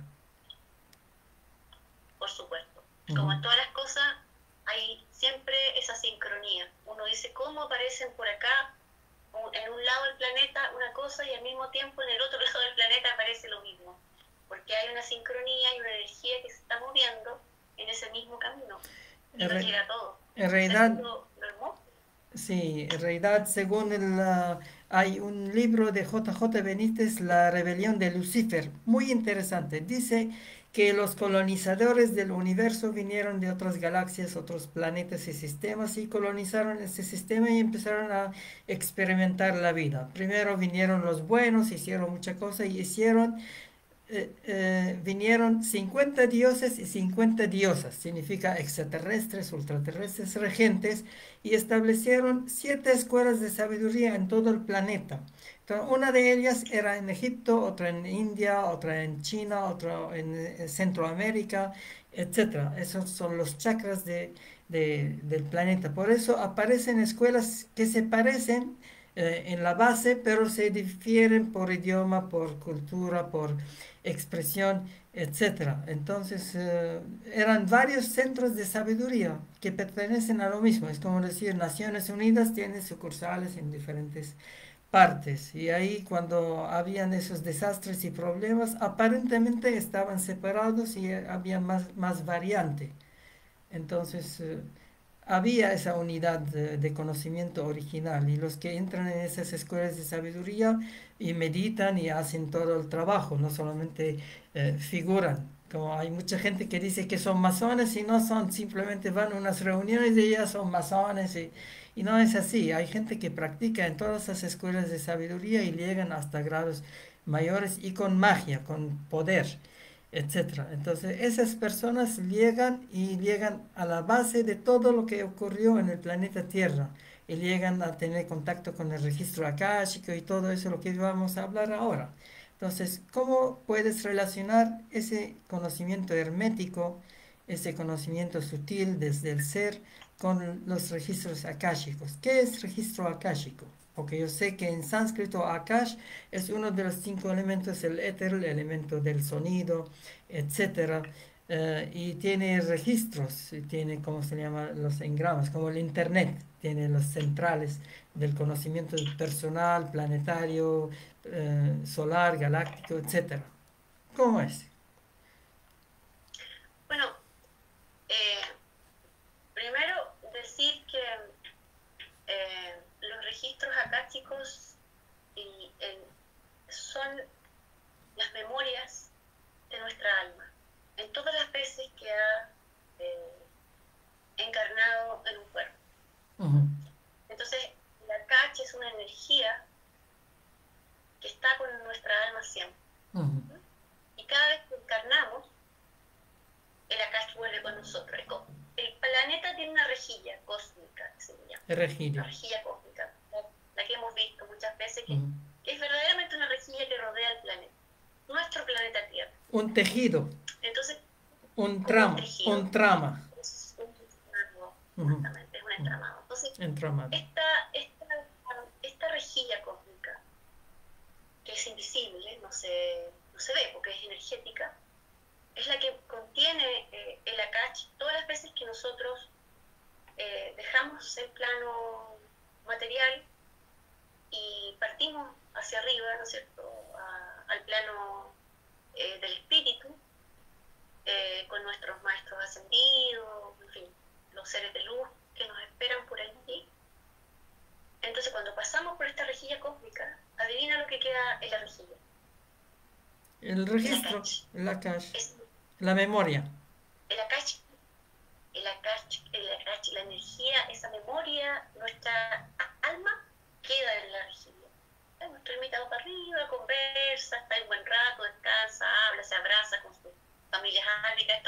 por supuesto. Como Ujú. en todas las cosas, hay siempre esa sincronía. Uno dice, ¿cómo aparecen por acá, en un lado del planeta, una cosa y al mismo tiempo en el otro lado del planeta aparece lo mismo? Porque hay una sincronía y una energía que se está moviendo en ese mismo camino y En, nos re- llega a todos. en O sea, eso es realidad, lo hermoso. sí, en realidad, según hay un libro de J. J. Benítez, La rebelión de Lucifer, muy interesante. Dice que los colonizadores del universo vinieron de otras galaxias, otros planetas y sistemas y colonizaron ese sistema y empezaron a experimentar la vida. Primero vinieron los buenos, hicieron mucha cosa y vinieron 50 dioses y 50 diosas, significa extraterrestres, ultraterrestres, regentes, y establecieron 7 escuelas de sabiduría en todo el planeta. Entonces, una de ellas era en Egipto, otra en India, otra en China, otra en Centroamérica, etcétera. Esos son los chakras del planeta. Por eso aparecen escuelas que se parecen en la base, pero se difieren por idioma, por cultura, por expresión, etcétera. Entonces, eran varios centros de sabiduría que pertenecen a lo mismo. Es como decir, Naciones Unidas tiene sucursales en diferentes partes. Y ahí cuando habían esos desastres y problemas, aparentemente estaban separados y había más variante. Entonces, había esa unidad de conocimiento original y los que entran en esas escuelas de sabiduría y meditan y hacen todo el trabajo, no solamente figuran. Como hay mucha gente que dice que son masones y no son, simplemente van a unas reuniones y ya son masones y no es así. Hay gente que practica en todas esas escuelas de sabiduría y llegan hasta grados mayores y con magia, con poder, etcétera. Entonces, esas personas llegan a la base de todo lo que ocurrió en el planeta Tierra y llegan a tener contacto con el registro akáshico y todo eso lo que vamos a hablar ahora. Entonces, ¿cómo puedes relacionar ese conocimiento hermético ese conocimiento sutil desde el ser con los registros akáshicos. ¿Qué es registro akáshico? Porque yo sé que en sánscrito Akash es uno de los 5 elementos, el éter, el elemento del sonido, etcétera, y tiene registros, y tiene, ¿cómo se llama? Los engramas, como el Internet, tiene los centrales del conocimiento personal, planetario, solar, galáctico, etcétera. ¿Cómo es? Bueno, eh, primero decir que los registros akáshicos y, son las memorias de nuestra alma. En todas las veces que ha encarnado en un cuerpo. Ujú, Entonces, la Akach es una energía que está con nuestra alma siempre. ujú. Y cada vez que encarnamos, el Akach vuelve con nosotros. El planeta tiene una rejilla cósmica, que se llama. Regidio. Una rejilla cósmica, la que hemos visto muchas veces, Ujú. que es verdaderamente una rejilla que rodea el planeta, nuestro planeta Tierra. Un tejido, Entonces, un como un trama, tejido, un trama. es un entramado, Ujú, justamente, es un ujú. entramado. Entonces, Entramado. esta rejilla cósmica, que es invisible, no se ve porque es energética, es la que contiene el Akach todas las veces que nosotros dejamos el plano material y partimos hacia arriba, ¿no es cierto?, al plano del espíritu, con nuestros maestros ascendidos, en fin, los seres de luz que nos esperan por allí. Entonces, cuando pasamos por esta rejilla cósmica, adivina lo que queda en la rejilla. El El registro, Akach. el Akash, Es la memoria. el Akach, la energía, esa memoria, nuestra alma queda en la rejilla. Nuestro invitado para arriba, conversa, está un buen rato, descansa, habla, se abraza con sus familias álmicas.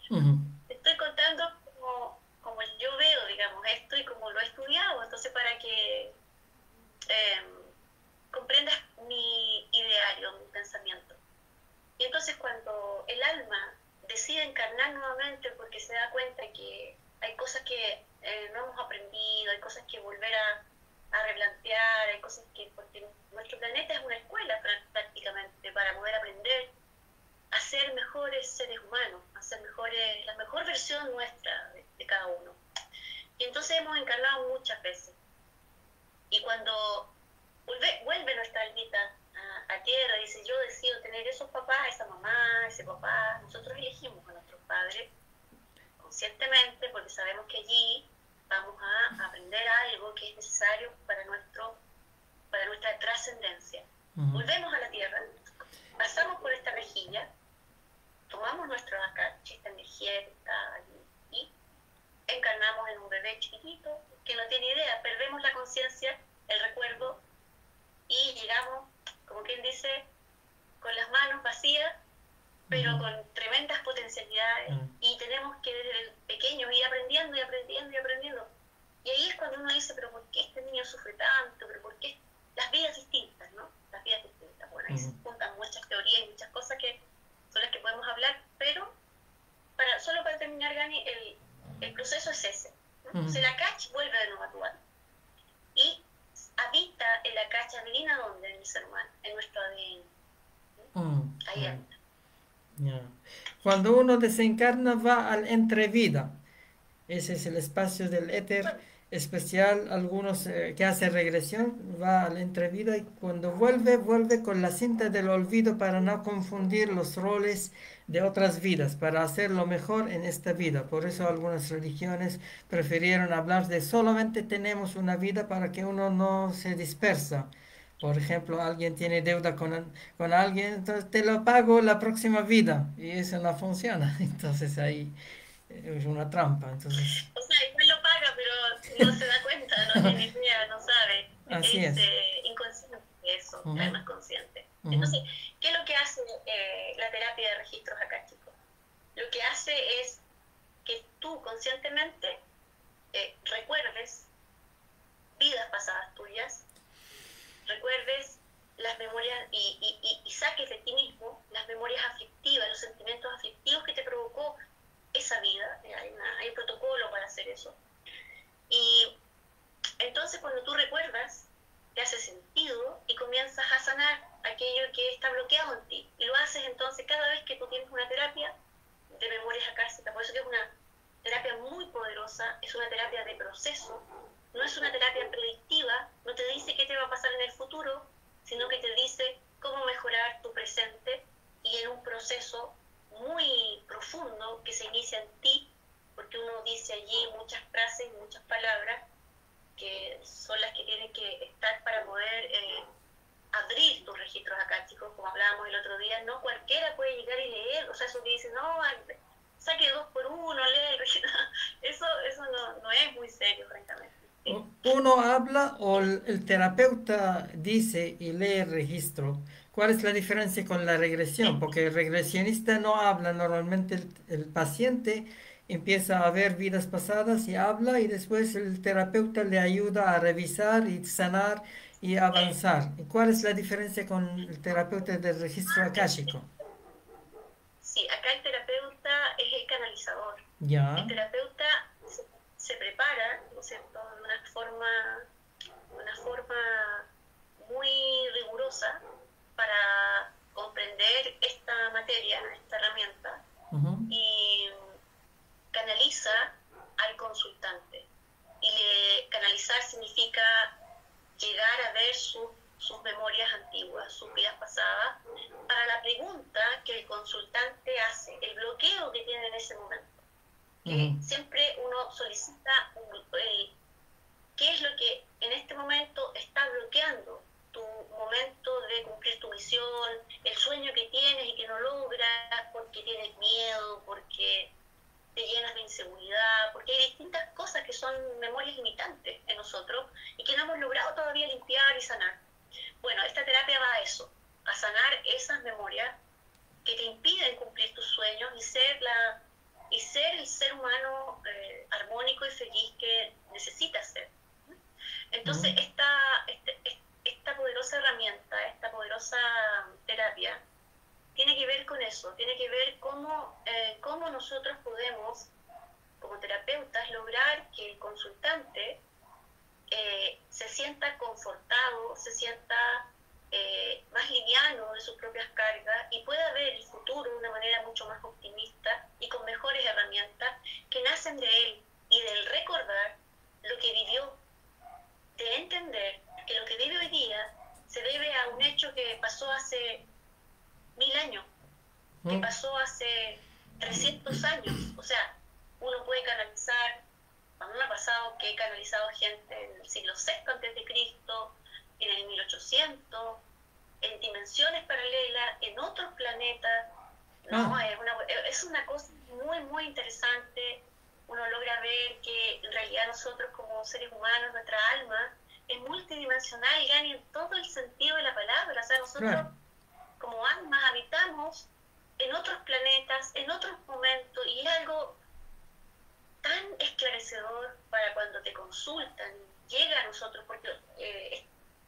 Ujú, Estoy contando como yo veo, digamos, esto y como lo he estudiado, entonces para que comprendas mi ideario, mi pensamiento. Y entonces cuando el alma decide encarnar nuevamente porque se da cuenta que hay cosas que no hemos aprendido, hay cosas que volver a replantear, hay cosas que, porque nuestro planeta es una escuela prácticamente para poder aprender a ser mejores seres humanos, a ser la mejor versión nuestra de cada uno. Y entonces hemos encarnado muchas veces. Y cuando vuelve nuestra almita a tierra, dice, yo decido tener esos papás, esa mamá, ese papá. Nosotros elegimos a nuestros padres conscientemente porque sabemos que allí vamos a aprender algo que es necesario para nuestra trascendencia. ujú. Volvemos a la tierra, pasamos por esta rejilla, tomamos nuestro Akach, esta energía que está allí, y encarnamos en un bebé chiquitito que no tiene idea, perdemos la conciencia, el recuerdo, y llegamos, como quien dice, con las manos vacías, pero con tremendas potencialidades, y tenemos que desde pequeños ir aprendiendo y aprendiendo y aprendiendo. Y ahí es cuando uno dice, pero ¿por qué este niño sufre tanto? ¿Pero por qué? Las vidas distintas, ¿no? Las vidas distintas. Bueno, ahí se juntan muchas teorías y muchas cosas que son las que podemos hablar, pero solo para terminar, Gani, el proceso es ese, ¿no? Entonces el Akach vuelve de nuevo a tu alma. Y habita el Akach, adivina dónde en el ser humano, en nuestro ADN. Ahí habita. Ya. Cuando uno desencarna va al entrevida. Ese es el espacio del éter especial. Algunos que hace regresión va al entrevida y cuando vuelve con la cinta del olvido para no confundir los roles de otras vidas, para hacerlo mejor en esta vida. Por eso algunas religiones prefirieron hablar de solamente tenemos una vida para que uno no se dispersa. Por ejemplo, alguien tiene deuda con alguien, entonces te lo pago la próxima vida y eso no funciona. Entonces ahí es una trampa. Entonces, O sea, igual lo paga, pero no se da cuenta, no tiene idea, no sabe. así Es es. inconsciente eso, ya es más consciente. Ujú. Entonces, ¿qué es lo que hace la terapia de registros akáshicos? Lo que hace es que tú conscientemente recuerdes vidas pasadas tuyas, recuerdes las memorias y saques de ti mismo las memorias aflictivas, los sentimientos aflictivos que te provocó esa vida, hay un protocolo para hacer eso. Y entonces cuando tú recuerdas, te hace sentido y comienzas a sanar aquello que está bloqueado en ti. Y lo haces entonces cada vez que tú tienes una terapia de memorias akáshicas. Por eso que es una terapia muy poderosa, es una terapia de proceso, no es una terapia predictiva, no te dice qué te va a pasar en el futuro, sino que te dice cómo mejorar tu presente y en un proceso muy profundo que se inicia en ti, porque uno dice allí muchas frases, muchas palabras que son las que tienen que estar para poder abrir tus registros akáshicos, como hablábamos el otro día. No cualquiera puede llegar y leer, o sea, eso que dice, no, saque 2 por 1, lee el registro, eso no es muy serio, francamente. Sí. Uno habla o el terapeuta dice y lee el registro. ¿Cuál es la diferencia con la regresión? Porque el regresionista no habla, normalmente el paciente empieza a ver vidas pasadas y habla y después el terapeuta le ayuda a revisar y sanar y avanzar. ¿Y cuál es la diferencia con el terapeuta del registro akáshico? Sí, acá el terapeuta es el canalizador. El Ya. terapeuta se prepara, ¿no es cierto?, de una forma muy rigurosa para comprender esta materia, esta herramienta, Ujú, y canaliza al consultante. Canalizar significa llegar a ver sus memorias antiguas, sus vidas pasadas, para la pregunta que el consultante hace, el bloqueo que tiene en ese momento. Que ujú, siempre uno solicita qué es lo que en este momento está bloqueando tu momento de cumplir tu misión, el sueño que tienes y que no logras porque tienes miedo, porque te llenas de inseguridad, porque hay distintas cosas que son memorias limitantes en nosotros y que no hemos logrado todavía limpiar y sanar. Bueno, esta terapia va a eso, a sanar esas memorias que te impiden cumplir tus sueños y ser el ser humano armónico y feliz que necesitas ser. ujú. Entonces, esta poderosa herramienta, esta poderosa terapia, tiene que ver con eso, tiene que ver cómo nosotros podemos, como terapeutas, lograr que el consultante se sienta confortado, se sienta más liviano de sus propias cargas y pueda ver el futuro de una manera mucho más optimista y con mejores herramientas que nacen de él y del recordar lo que vivió, de entender que lo que vive hoy día se debe a un hecho que pasó hace 1000 años, que Mm. pasó hace 300 años. O sea, uno puede canalizar, a mí me ha pasado que he canalizado gente en el siglo VI antes de Cristo, en el 1800, en dimensiones paralelas, en otros planetas. No, Ah, es una cosa muy, muy interesante. Uno logra ver que en realidad nosotros como seres humanos, nuestra alma es multidimensional y gana en todo el sentido de la palabra. O sea, nosotros claro. como almas habitamos en otros planetas, en otros momentos, y es algo tan esclarecedor para cuando te consultan, llega a nosotros, porque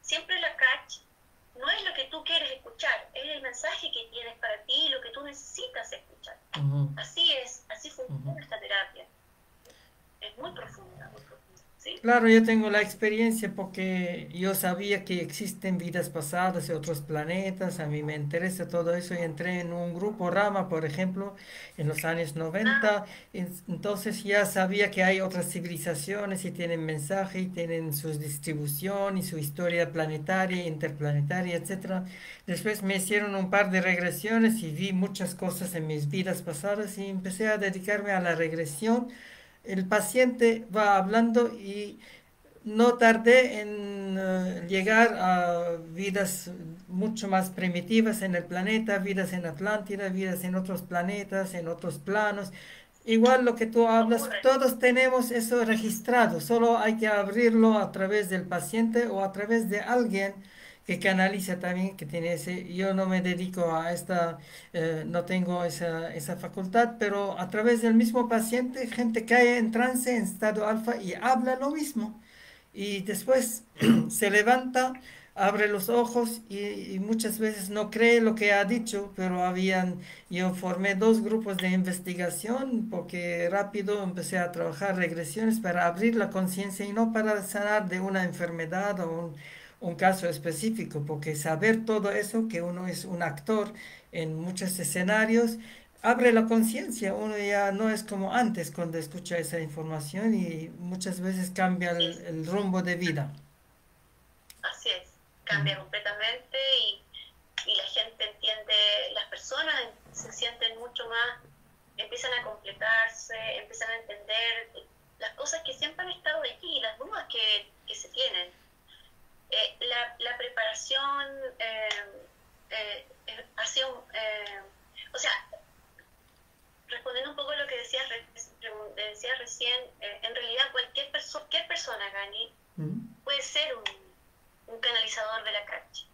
siempre la catch no es lo que tú quieres escuchar, es el mensaje que tienes para ti y lo que tú necesitas escuchar. Ujú, Así ujú. funciona esta terapia. Es muy profunda, ¿sí? Claro, yo tengo la experiencia porque yo sabía que existen vidas pasadas en otros planetas, a mí me interesa todo eso y entré en un grupo Rama, por ejemplo, en los años Ah, 90, entonces ya sabía que hay otras civilizaciones y tienen mensaje y tienen su distribución y su historia planetaria, interplanetaria, etcétera. Después me hicieron un par de regresiones y vi muchas cosas en mis vidas pasadas y empecé a dedicarme a la regresión. El paciente va hablando y no tardé en llegar a vidas mucho más primitivas en el planeta, vidas en Atlántida, vidas en otros planetas, en otros planos. Igual lo que tú hablas, ocurre. todos tenemos eso registrado, solo hay que abrirlo a través del paciente o a través de alguien que canaliza también, que tiene ese, yo no me dedico a esta, no tengo esa facultad, pero a través del mismo paciente, gente cae en trance, en estado alfa y habla lo mismo y después se levanta abre los ojos y muchas veces no cree lo que ha dicho, pero yo formé dos grupos de investigación porque rápido empecé a trabajar regresiones para abrir la conciencia y no para sanar de una enfermedad o un caso específico, porque saber todo eso, que uno es un actor en muchos escenarios, abre la conciencia, uno ya no es como antes cuando escucha esa información y muchas veces cambia Así es, el rumbo de vida. así es. Ujú. Cambia completamente y la gente entiende, las personas se sienten mucho más, empiezan a completarse, empiezan a entender las cosas que siempre han estado allí, las dudas que se tienen. La preparación ha sido, o sea, respondiendo un poco a lo que decías recién, en realidad cualquier persona, Gani, Ujú. puede ser un canalizador de la cancha.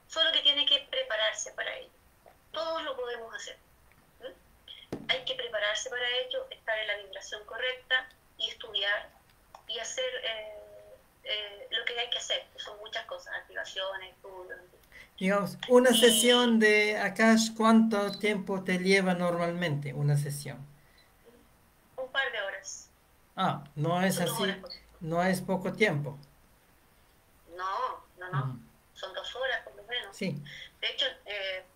Solo que tiene que prepararse para ello. Todos lo podemos hacer. ¿Sí? Hay que prepararse para ello, estar en la vibración correcta y estudiar y hacer lo que hay que hacer. Son muchas cosas, activaciones, estudios. Digamos, una Y sesión de Akash, ¿cuánto tiempo te lleva normalmente una sesión? un par de horas. Ah, no es Son 2 horas. así, no es poco tiempo. No, no, Ujú. no. Son 2 horas por lo menos. Sí. De hecho,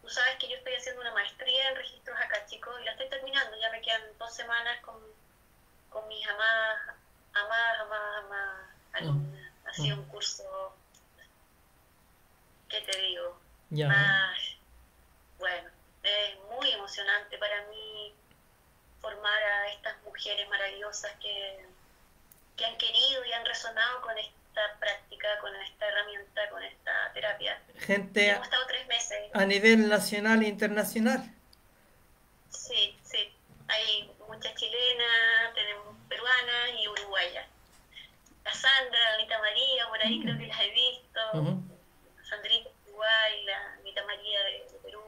tú sabes que yo estoy haciendo una maestría en registros acá, chicos, y la estoy terminando. Ya me quedan 2 semanas con mis amadas Ujú. alumnas. Ha Ujú. sido un curso, ¿qué te digo? Ya. Más, bueno, es muy emocionante para mí formar a estas mujeres maravillosas que han querido y han resonado con esta práctica, con esta herramienta, con esta terapia. Gente Y hemos estado 3 meses. a nivel nacional e internacional. Sí, sí. Hay muchas chilenas, tenemos peruanas y uruguayas. La Sandra, la Anita María, por ahí creo que las he visto. Ujú. Sandrita de Uruguay, la Anita María de Perú,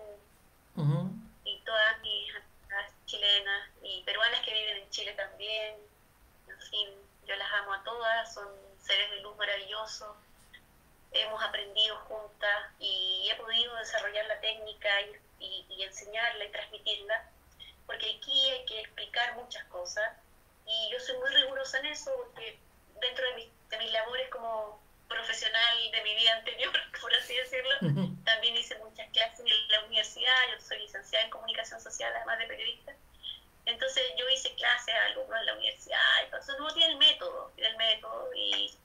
Ujú. y todas mis amigas chilenas y peruanas que viven en Chile también. En fin, yo las amo a todas, son seres de luz maravillosos. Hemos aprendido juntas y he podido desarrollar la técnica y enseñarla y transmitirla, porque aquí hay que explicar muchas cosas y yo soy muy rigurosa en eso porque dentro de mis labores como profesional de mi vida anterior, por así decirlo, Ujú. también hice muchas clases en la universidad, yo soy licenciada en comunicación social además de periodista, entonces yo hice clases a alumnos en la universidad, entonces uno tiene el método y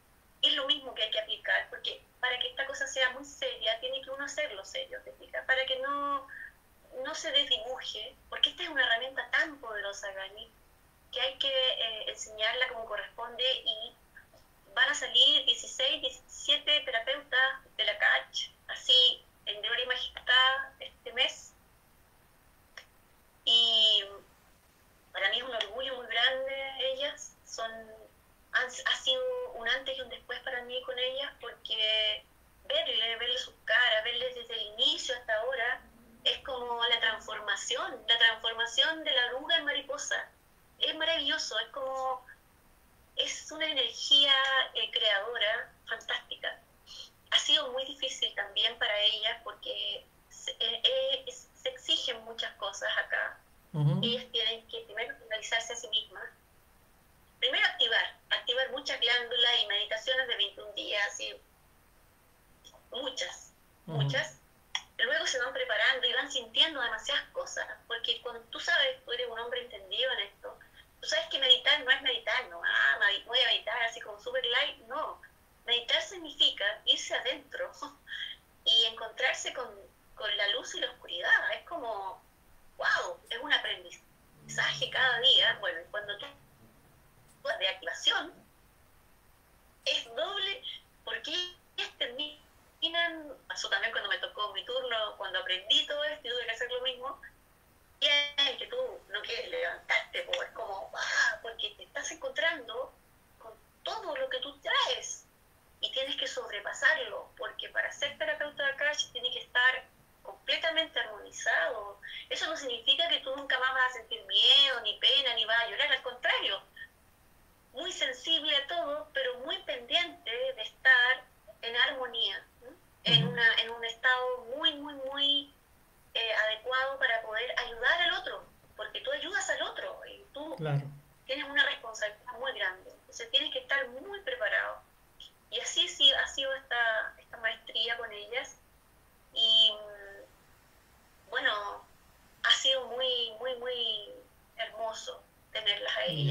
es lo mismo que hay que aplicar, porque para que esta cosa sea muy seria, tiene que uno hacerlo serio, ¿te fijas? Para que no se desdibuje, porque esta es una herramienta tan poderosa, Gani, que hay que enseñarla como corresponde y van a salir 16, 17 terapeutas de la CACH, así, en gloria y majestad este mes. Y para mí es un orgullo muy grande ellas, ha sido un antes y un después para mí con ellas, porque verle sus caras, verles desde el inicio hasta ahora, es como la transformación de la oruga en mariposa. Es maravilloso, es una energía creadora fantástica. Ha sido muy difícil también para ellas porque se exigen muchas cosas acá. Ujú. Ellas tienen que primero analizarse a sí mismas, primero activar muchas glándulas y meditaciones de 21 días, y muchas, Ujú. muchas. Luego se van preparando y van sintiendo demasiadas cosas, porque cuando tú sabes, tú eres un hombre entendido en esto, tú sabes que meditar no es meditar, no, voy a meditar así como super light, no. Meditar significa irse adentro y encontrarse con la luz y la oscuridad. Es como, wow, es un aprendizaje cada día. Bueno, y cuando tú de activación, es doble, porque ellas terminan, pasó también cuando me tocó mi turno, cuando aprendí todo esto y tuve que hacer lo mismo, y es que tú no quieres levantarte, pues es como, porque te estás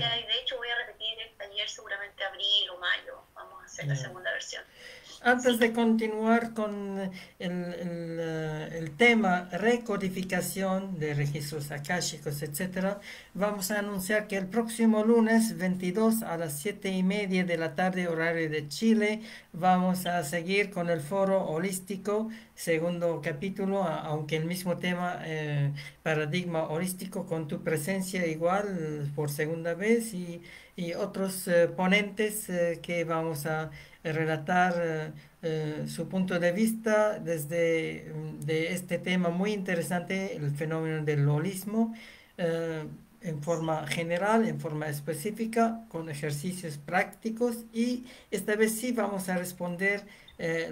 ya, y de hecho voy a repetir el taller seguramente abril o mayo. Vamos a hacer la Ya. segunda versión. Antes Sí, de continuar con el tema recodificación de registros akáshicos, etcétera, vamos a anunciar que el próximo lunes 22 a las 7:30 de la tarde, horario de Chile, vamos a seguir con el foro holístico, segundo capítulo, aunque el mismo tema, paradigma holístico, con tu presencia igual por segunda vez y otros ponentes que vamos a relatar su punto de vista desde de este tema muy interesante, el fenómeno del holismo, eh, en forma general, en forma específica, con ejercicios prácticos y esta vez sí vamos a responder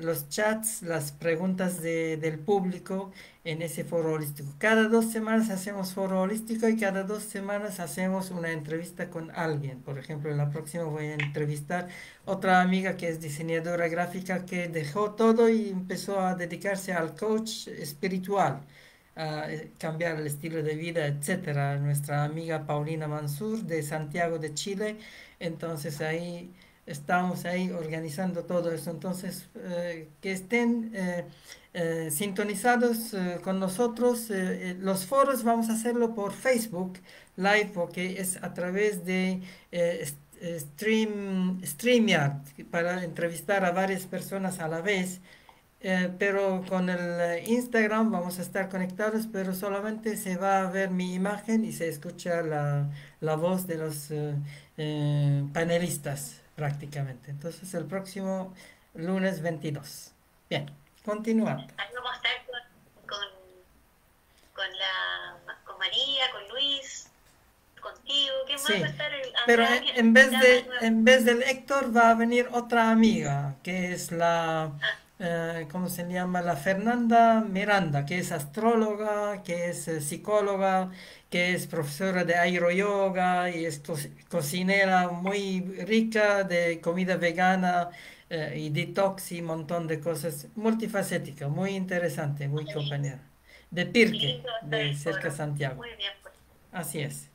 los chats, las preguntas del público en ese foro holístico. Cada 2 semanas hacemos foro holístico y cada 2 semanas hacemos una entrevista con alguien. Por ejemplo, en la próxima voy a entrevistar otra amiga que es diseñadora gráfica que dejó todo y empezó a dedicarse al coach espiritual, a cambiar el estilo de vida, etcétera. Nuestra amiga Paulina Mansur de Santiago de Chile. Entonces ahí estamos ahí organizando todo eso. Entonces que estén sintonizados con nosotros. Los foros vamos a hacerlo por Facebook Live porque es a través de StreamYard para entrevistar a varias personas a la vez. Pero con el Instagram vamos a estar conectados, pero solamente se va a ver mi imagen y se escucha la voz de los panelistas prácticamente. Entonces el próximo lunes 22. Bien, continuando. ahí vamos a estar con María, con Luis, contigo. ¿Quién más va a Sí, estar? pero ¿Habrá alguien invitada nueva? en vez del Héctor va a venir otra amiga, que es Ah, ¿cómo se llama? La Fernanda Miranda, que es astróloga, que es psicóloga, que es profesora de aeroyoga y es cocinera muy rica de comida vegana y detox y un montón de cosas, multifacética, muy interesante, muy qué lindo, compañera. De qué Pirque, lindo va a estar de el cerca de foro. Santiago. Muy bien, pues, Así es.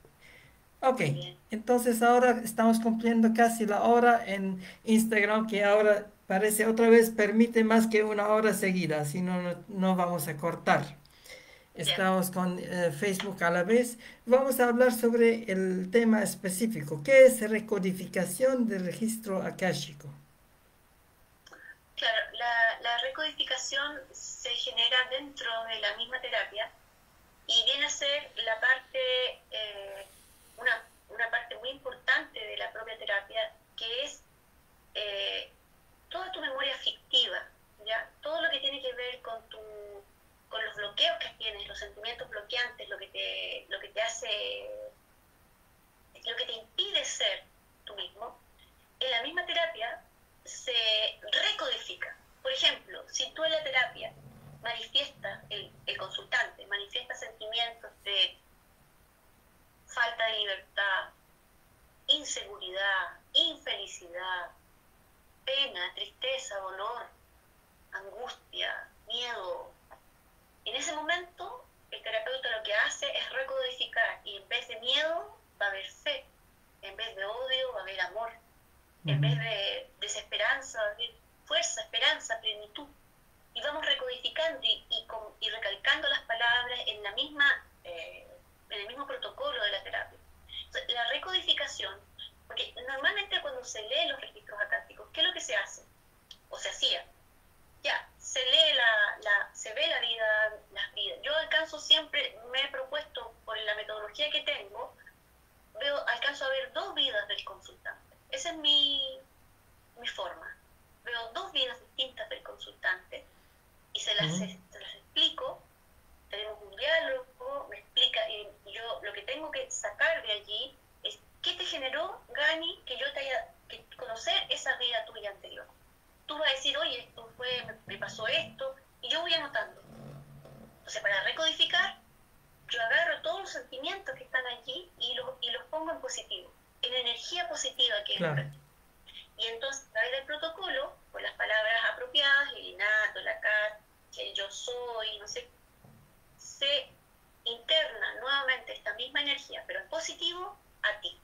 Ok, muy bien. entonces ahora estamos cumpliendo casi la hora en Instagram, que ahora parece otra vez permite más que una hora seguida, si no, no vamos a cortar. Ya, Estamos con Facebook a la vez. Vamos a hablar sobre el tema específico. ¿Qué es recodificación de registro akáshico? claro, la recodificación se genera dentro de la misma terapia y viene a ser la parte, una parte muy importante de la propia terapia, que es eh, toda tu memoria fictiva, ¿ya? Todo lo que tiene que ver con los bloqueos que tienes, los sentimientos bloqueantes, lo que te hace, lo que te impide ser tú mismo, en la misma terapia se recodifica. Por ejemplo, si tú en la terapia manifiestas, el consultante manifiesta sentimientos de falta de libertad, inseguridad, infelicidad, pena, tristeza, dolor, angustia, miedo, en ese momento el terapeuta lo que hace es recodificar y en vez de miedo va a haber fe, en vez de odio va a haber amor, en Ujú, vez de desesperanza va a haber fuerza, esperanza, plenitud. Y vamos recodificando y recalcando las palabras en en el mismo protocolo de la terapia. Entonces, la recodificación, porque normalmente cuando se leen los registros acásticos, ¿qué es lo que se hace? O se hacía. Ya, se lee se ve la vida, las vidas. Yo alcanzo siempre, me he propuesto por la metodología que tengo, alcanzo a ver 2 vidas del consultante. Esa es mi forma. Veo 2 vidas distintas del consultante y se las ujú, explico, tenemos un diálogo, me explica, y yo lo que tengo que sacar de allí es qué te generó, Gani, que yo te haya que conocer esa vida tuya anterior. Tú vas a decir, oye, me pasó esto, y yo voy anotando. Entonces, para recodificar, yo agarro todos los sentimientos que están allí y los pongo en positivo, en energía positiva, que es lo claro. que... Y entonces, a través del protocolo, con las palabras apropiadas, el innato, la cat, el yo soy, no sé, se interna nuevamente esta misma energía, pero en positivo, a ti.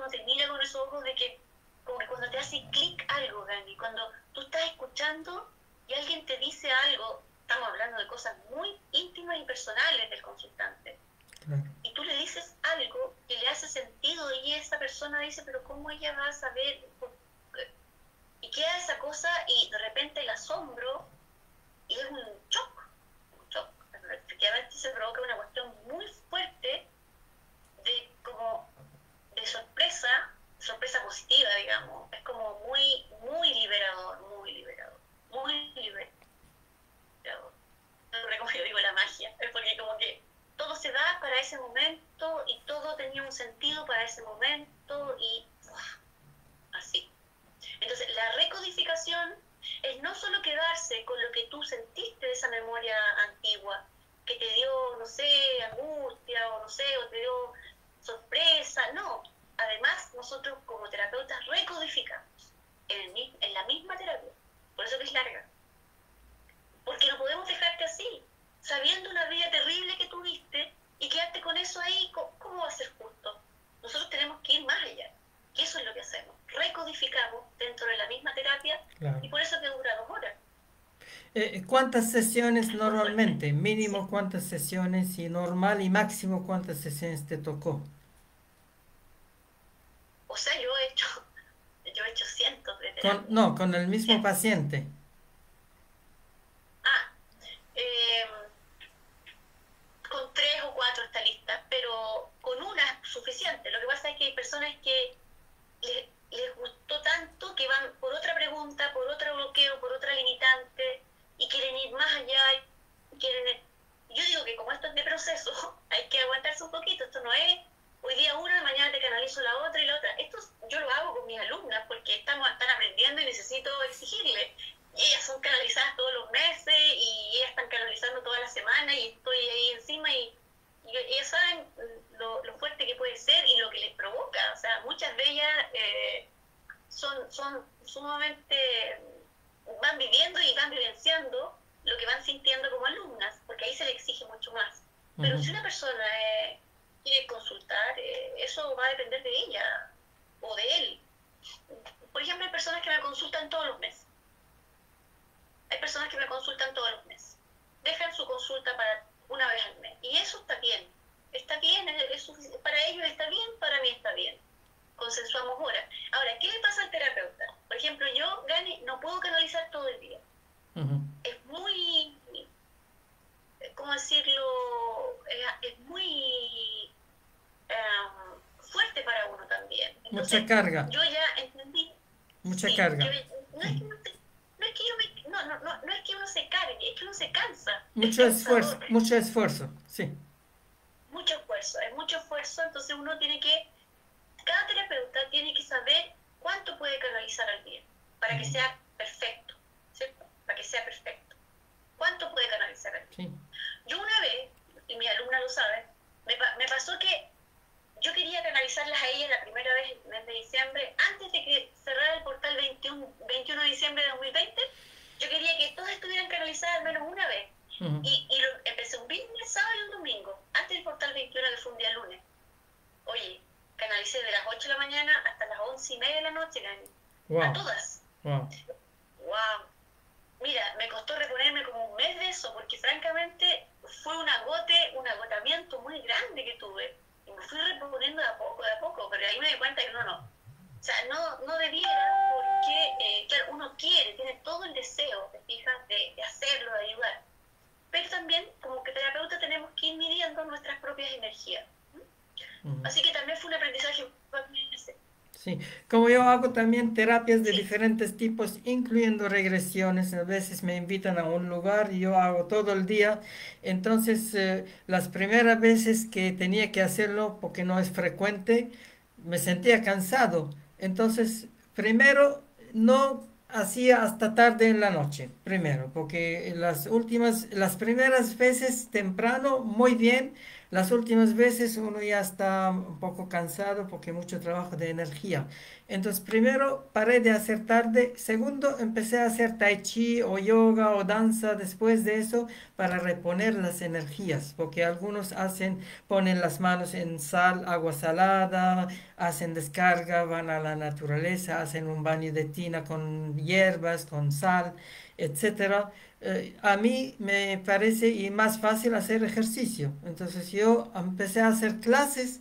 uno te mira con esos ojos de que, como que cuando te hace clic algo, Gani, cuando tú estás escuchando y alguien te dice algo, estamos hablando de cosas muy íntimas y personales del consultante, Claro. y tú le dices algo que le hace sentido y esa persona dice, pero ¿cómo ella va a saber? Y queda esa cosa y de repente el asombro y es un shock, un shock. Efectivamente se provoca una cuestión muy fuerte de como de sorpresa positiva, digamos. Es como muy, muy liberador, muy liberador, muy liberador. Como yo digo, la magia, es porque como que todo se da para ese momento y todo tenía un sentido para ese momento y así. Entonces, la recodificación es no solo quedarse con lo que tú sentiste de esa memoria antigua, que te dio, no sé, angustia, o no sé, o te dio sorpresa, no. Además, nosotros como terapeutas recodificamos en la misma terapia. Por eso que es larga. Porque no podemos dejarte así, sabiendo una vida terrible que tuviste y quedarte con eso ahí, ¿cómo va a ser justo? Nosotros tenemos que ir más allá. Y eso es lo que hacemos. Recodificamos dentro de la misma terapia, Claro. y por eso que dura 2 horas. ¿Cuántas sesiones normalmente? Mínimo Sí. cuántas sesiones y normal y máximo cuántas sesiones te tocó. O sea, yo he hecho cientos de terapias. No, con el mismo Cientos. paciente. Ah, eh, con 3 o 4 está lista, pero con una es suficiente. Lo que pasa es que hay personas que les gustó tanto que van por otra pregunta, por otro bloqueo, por otra limitante y quieren ir más allá. Yo digo que como esto es de proceso, hay que aguantarse un poquito. Esto no es hoy día una, mañana te canalizo la otra y la otra. Esto yo lo hago con mis alumnas porque están aprendiendo y necesito exigirle. Y ellas son canalizadas todos los meses y ellas están canalizando toda la semana y estoy ahí encima y ellas saben lo fuerte que puede ser y lo que les provoca. O sea, muchas de ellas son sumamente, van viviendo y van vivenciando lo que van sintiendo como alumnas, porque ahí se le exige mucho más. Pero si una persona quiere consultar, eso va a depender de ella o de él. Por ejemplo, hay personas que me consultan todos los meses. Hay personas que me consultan todos los meses. Dejan su consulta para una vez al mes. Y eso está bien. Está bien, para ellos está bien, para mí está bien. Consensuamos horas. Ahora, ¿qué le pasa al terapeuta? Por ejemplo, yo, Gani, no puedo canalizar todo el día. Es muy, ¿cómo decirlo? Es muy fuerte para uno también. Entonces, Mucha carga. yo ya entendí. Mucha Sí, carga. no es que no es que uno se cargue, es que uno se cansa. Mucho Es esfuerzo, cansador. mucho esfuerzo, sí. Es mucho esfuerzo, entonces uno tiene que, cada terapeuta tiene que saber cuánto puede canalizar al día para que sea perfecto, ¿cierto? Para que sea perfecto. ¿Cuánto puede canalizar al día? Sí. Yo una vez, y mi alumna lo sabe, me pasó que yo quería canalizarlas a ellas la primera vez en el mes de diciembre, antes de que cerrara el portal 21 de diciembre de 2020, yo quería que todas estuvieran canalizadas al menos una vez. Y empecé un viernes, sábado y un domingo, antes del portal 21, que fue un día lunes. Oye, canalicé de las 8 de la mañana hasta las 11:30 de la noche, Wow. a todas. Wow. Wow. Mira, me costó reponerme como un mes de eso, porque francamente fue un agotamiento muy grande que tuve. Y me fui reponiendo de a poco, pero ahí me di cuenta que no. O sea, no debiera, porque, claro, uno quiere, tiene todo el deseo, te fijas, de hacerlo, de ayudar. Pero también, como que terapeuta, tenemos que ir midiendo nuestras propias energías. Así que también fue un aprendizaje para mí ese. Sí, como yo hago también terapias de Sí. diferentes tipos, incluyendo regresiones, a veces me invitan a un lugar y yo hago todo el día, entonces las primeras veces que tenía que hacerlo, porque no es frecuente, me sentía cansado, entonces primero no hacía hasta tarde en la noche, primero, porque las primeras veces temprano, muy bien, Las últimas veces uno ya está un poco cansado porque mucho trabajo de energía. Entonces, primero paré de hacer tarde. Segundo, empecé a hacer tai chi o yoga o danza después de eso para reponer las energías, porque algunos ponen las manos en sal, agua salada, hacen descarga, van a la naturaleza, hacen un baño de tina con hierbas, con sal, etcétera. A mí me parece y más fácil hacer ejercicio. Entonces yo empecé a hacer clases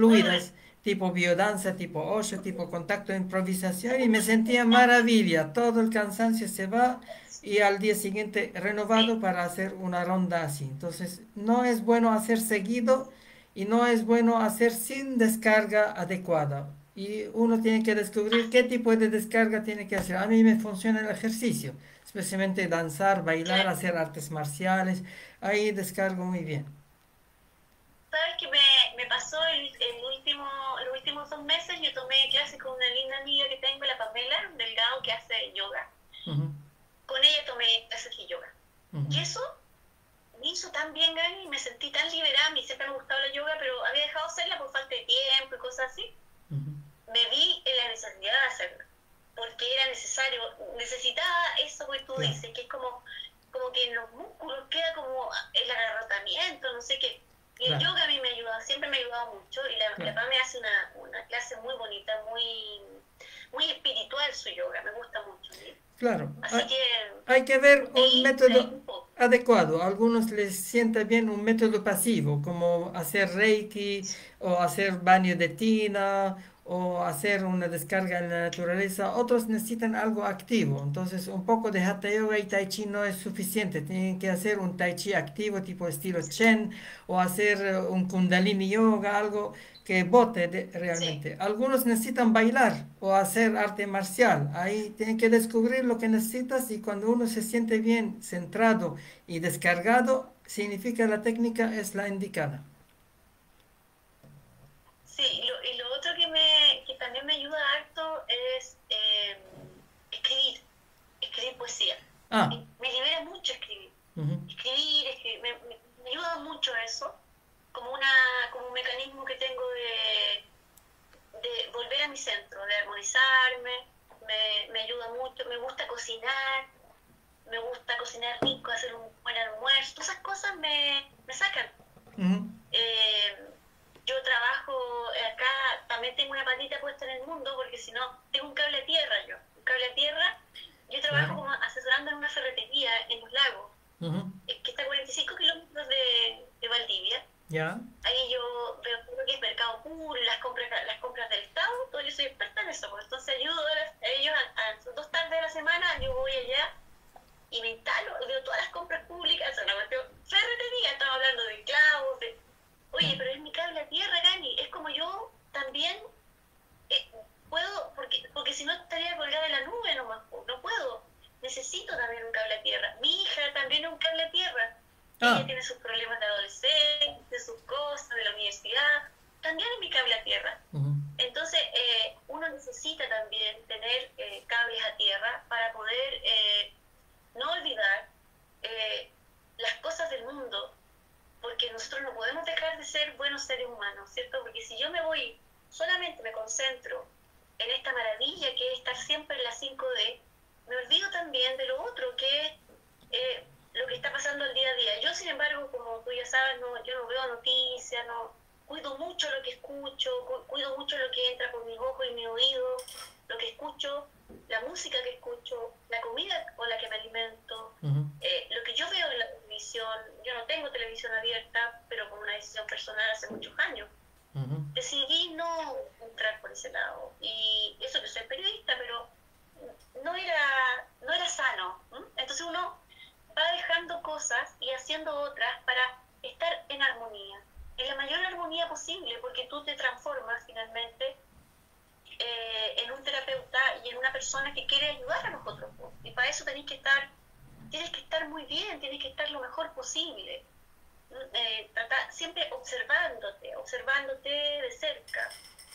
Muy bien. fluidas, tipo biodanza, tipo Osho, tipo contacto de improvisación y me sentía maravilla. Todo el cansancio se va y al día siguiente renovado Sí, para hacer una ronda así. Entonces no es bueno hacer seguido y no es bueno hacer sin descarga adecuada. Y uno tiene que descubrir qué así, tipo de descarga tiene que hacer. A mí me funciona el ejercicio, especialmente danzar, bailar, claro. hacer artes marciales. Ahí descargo muy bien. ¿Sabes qué me pasó los últimos 2 meses? Yo tomé clases con una linda amiga que tengo, la Pamela Delgado, que hace yoga. Ujú, Con ella tomé clases de yoga. ujú, Y eso me hizo tan bien, Gani, y me sentí tan liberada. A mí siempre me gustaba la yoga, pero había dejado de hacerla por falta de tiempo y cosas así. ujú. Me vi en la necesidad de hacerla, porque era necesario, necesitaba eso que tú Claro, dices, que es como que en los músculos queda como el agarrotamiento, no sé qué. Y el claro, yoga a mí me ayuda, siempre me ha ayudado mucho, y la claro, PAM me hace una clase muy bonita, muy espiritual su yoga, me gusta mucho, ¿sí? claro. Así que Hay que ver un de ahí método un poco. adecuado. A algunos les sienta bien un método pasivo, como hacer reiki o hacer baño de tina o hacer una descarga en la naturaleza. Otros necesitan algo activo. Entonces, un poco de hatha yoga y tai chi no es suficiente. Tienen que hacer un tai chi activo, tipo estilo Chen, o hacer un kundalini yoga, algo que bote Sí. realmente. Algunos necesitan bailar o hacer arte marcial. Ahí tienen que descubrir lo que necesitas y cuando uno se siente bien, centrado y descargado, significa la técnica es la indicada. Sí, y lo otro que también me ayuda harto es escribir, escribir poesía. Ah, Me libera mucho escribir. ujú, Escribir, me ayuda mucho eso, como un mecanismo que tengo de volver a mi centro, de armonizarme, me ayuda mucho, me gusta cocinar rico, hacer un buen almuerzo, todas esas cosas me sacan. ujú, Eh, yo trabajo acá, también tengo una patita puesta en el mundo, porque si no, tengo un cable a tierra yo. Un cable a tierra, yo trabajo claro, como asesorando en una ferretería en los lagos, ujú, que está a 45 kilómetros de Valdivia. ya, Ahí yo veo todo lo que es mercado puro, las compras del Estado, todo yo soy experta en eso, pues. Entonces ayudo a ellos a 2 tardes de la semana, yo voy allá y me instalo, veo todas las compras públicas, o sea, una cuestión, ferretería, estamos hablando de clavos, oye, pero es mi cable a tierra, Gani, es como yo también eh, puedo, porque si no estaría colgada en la nube nomás, no puedo, necesito también un cable a tierra. Mi hija también es un cable a tierra, ella ah, tiene sus problemas de adolescente, sus cosas, de la universidad, también es mi cable a tierra. ujú, Entonces, uno necesita también tener cables a tierra para poder no olvidar eh, las cosas del mundo, porque nosotros no podemos dejar de ser buenos seres humanos, ¿cierto? Porque si yo solamente me concentro en esta maravilla que es estar siempre en la 5D, me olvido también de lo otro, que es lo que está pasando el día a día. Yo, sin embargo, como tú ya sabes, yo no veo noticias, no cuido mucho lo que escucho, cuido mucho lo que entra por mis ojos y mi oído, lo que escucho, la música que escucho, la comida con la que me alimento, ujú, lo que yo veo en la televisión. Yo no tengo televisión abierta, pero con una decisión personal hace muchos años. ujú. Decidí no entrar por ese lado. Y eso que soy periodista, pero no era sano. ¿M? Entonces uno va dejando cosas y haciendo otras para estar en armonía, en la mayor armonía posible, porque tú te transformas finalmente en un terapeuta y en una persona que quiere ayudar a nosotros. Y para eso tienes que estar muy bien, tienes que estar lo mejor posible. Siempre observándote de cerca,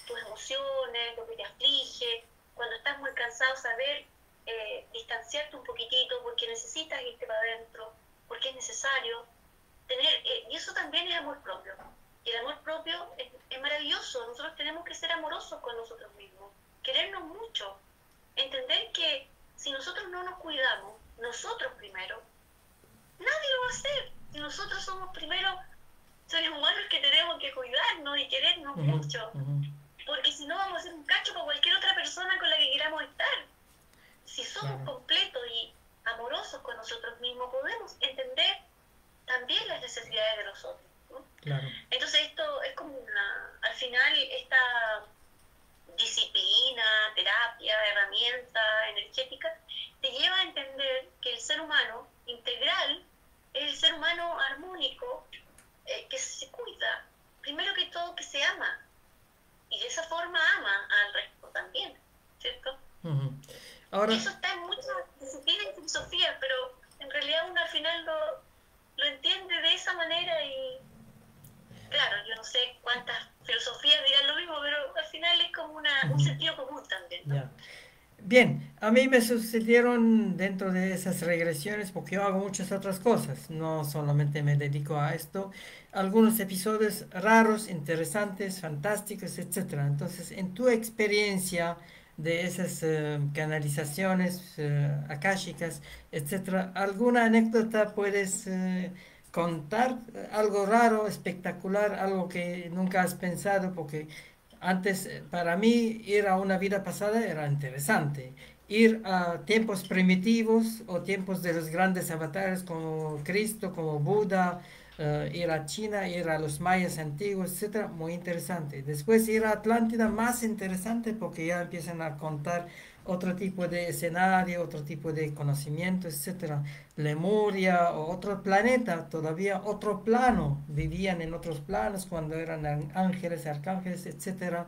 tus emociones, lo que te aflige. Cuando estás muy cansado, saber distanciarte un poquitito porque necesitas irte para adentro, porque es necesario. y eso también es amor propio. Y el amor propio es maravilloso. Nosotros tenemos que ser amorosos con nosotros mismos, querernos mucho, entender que si nosotros no nos cuidamos, nosotros primero, nadie lo va a hacer. Si nosotros somos primero seres humanos que tenemos que cuidarnos y querernos mucho, porque si no vamos a ser un cacho para cualquier otra persona con la que queramos estar. Si somos completos y amorosos con nosotros mismos, podemos entender también las necesidades de los otros, ¿no? Claro. Entonces esto es como al final esta disciplina, terapia, herramienta energética, te lleva a entender que el ser humano integral es el ser humano armónico, que se cuida, primero que todo que se ama, y de esa forma ama al resto también, ¿cierto? Ahora, y eso está en muchas disciplinas y filosofías, pero en realidad uno al final lo entiende de esa manera y claro, yo no sé cuántas filosofías dirán lo mismo, pero al final es como un sentido común también, ¿no? ya. Bien, a mí me sucedieron dentro de esas regresiones porque yo hago muchas otras cosas, no solamente me dedico a esto, algunos episodios raros, interesantes, fantásticos, etcétera. Entonces, en tu experiencia de esas canalizaciones akáshicas, etcétera, ¿alguna anécdota puedes contar? Algo raro, espectacular, algo que nunca has pensado, porque antes, para mí, ir a una vida pasada era interesante. Ir a tiempos primitivos o tiempos de los grandes avatares como Cristo, como Buda, ir a China, ir a los mayas antiguos, etcétera, muy interesante. Después ir a Atlántida, más interesante porque ya empiezan a contar otro tipo de escenario, otro tipo de conocimiento, etcétera. Lemuria o otro planeta, todavía otro plano, vivían en otros planos cuando eran ángeles, arcángeles, etcétera.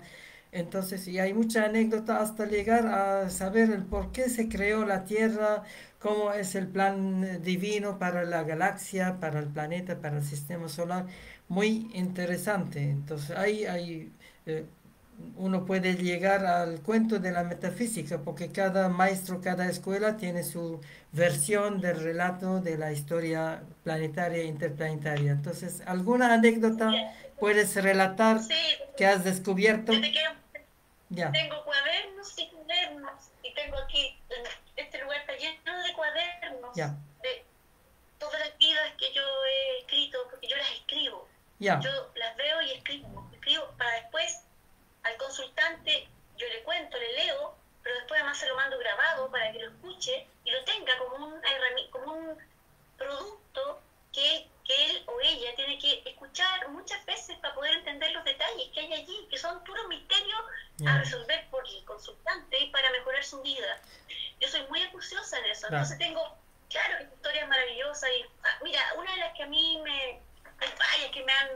Entonces, y hay mucha anécdota hasta llegar a saber el por qué se creó la Tierra, cómo es el plan divino para la galaxia, para el planeta, para el sistema solar. Muy interesante. Entonces, hay uno puede llegar al cuento de la metafísica, porque cada maestro, cada escuela tiene su versión del relato de la historia planetaria e interplanetaria. Entonces, ¿alguna anécdota puedes relatar Sí, que has descubierto? desde que Ya, tengo cuadernos y tengo aquí, este lugar está lleno de cuadernos ya, de todas las vidas que yo he escrito, porque yo las escribo. ya, Yo las veo y escribo para después al consultante, yo le cuento, le leo, pero después además se lo mando grabado para que lo escuche y lo tenga como un producto que él o ella tiene que escuchar muchas veces para poder entender los detalles que hay allí, que son puros misterios a ya, resolver por el consultante y para mejorar su vida. Yo soy muy acuciosa en eso, claro. entonces tengo, claro, historias maravillosas y, mira, una de las que a mí hay varias que me han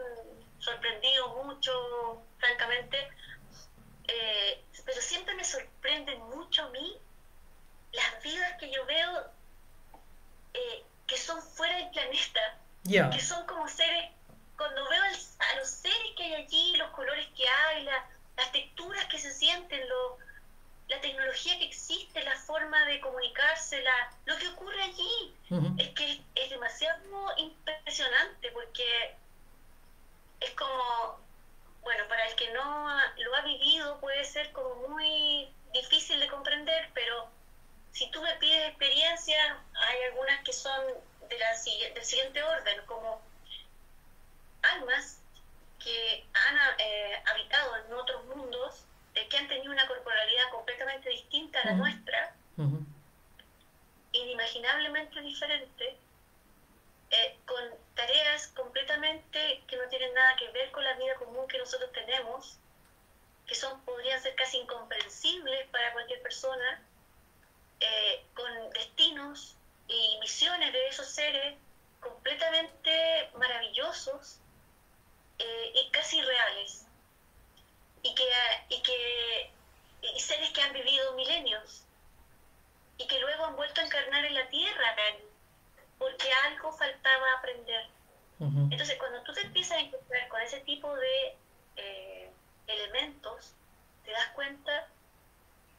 sorprendido mucho, francamente, pero siempre me sorprenden mucho a mí las vidas que yo veo que son fuera del planeta, Ya, que son como seres, cuando veo a los seres que hay allí, los colores que hay, las texturas que se sienten, la tecnología que existe, la forma de comunicarse, lo que ocurre allí, es que es demasiado impresionante porque es como, bueno, para el que no lo ha vivido puede ser como muy difícil de comprender, pero si tú me pides experiencias, hay algunas que son del siguiente orden, como almas que han habitado en otros mundos, que han tenido una corporalidad completamente distinta a la nuestra, inimaginablemente diferente, con tareas completamente que no tienen nada que ver con la vida común que nosotros tenemos, que podrían ser casi incomprensibles para cualquier persona, con destinos y misiones de esos seres completamente maravillosos y casi reales, y seres que han vivido milenios y que luego han vuelto a encarnar en la tierra porque algo faltaba aprender. Entonces, cuando tú te empiezas a encontrar con ese tipo de elementos, te das cuenta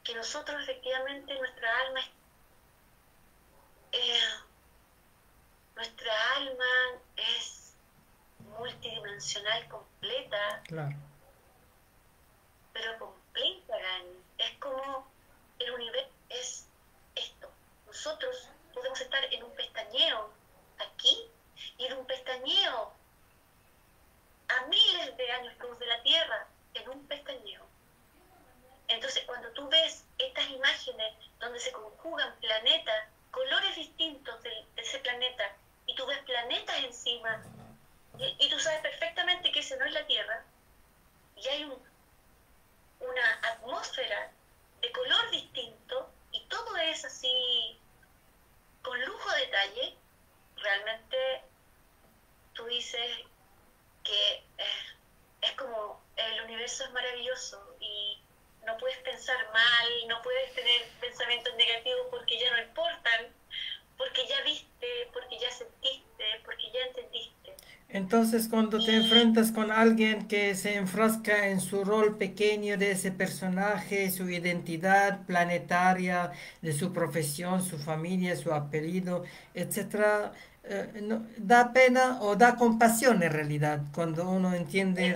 que nosotros efectivamente nuestra alma es tridimensional completa, Claro. pero completa, Gani. Es como el universo es esto. Nosotros podemos estar en un pestañeo aquí y en un pestañeo a miles de años luz de la Tierra, en un pestañeo. Entonces, cuando tú ves estas imágenes donde se conjugan planetas, colores distintos de ese planeta, y tú ves planetas encima, y tú sabes perfectamente que ese no es la Tierra, y hay una atmósfera de color distinto, y todo es así, con lujo de detalle, realmente tú dices que es como el universo es maravilloso y no puedes pensar mal, no puedes tener pensamientos negativos porque ya no importan, porque ya viste, porque ya sentiste, porque ya entendiste. Entonces, cuando te enfrentas con alguien que se enfrasca en su rol pequeño de ese personaje, su identidad planetaria, de su profesión, su familia, su apellido, etcétera, da pena o da compasión en realidad cuando uno entiende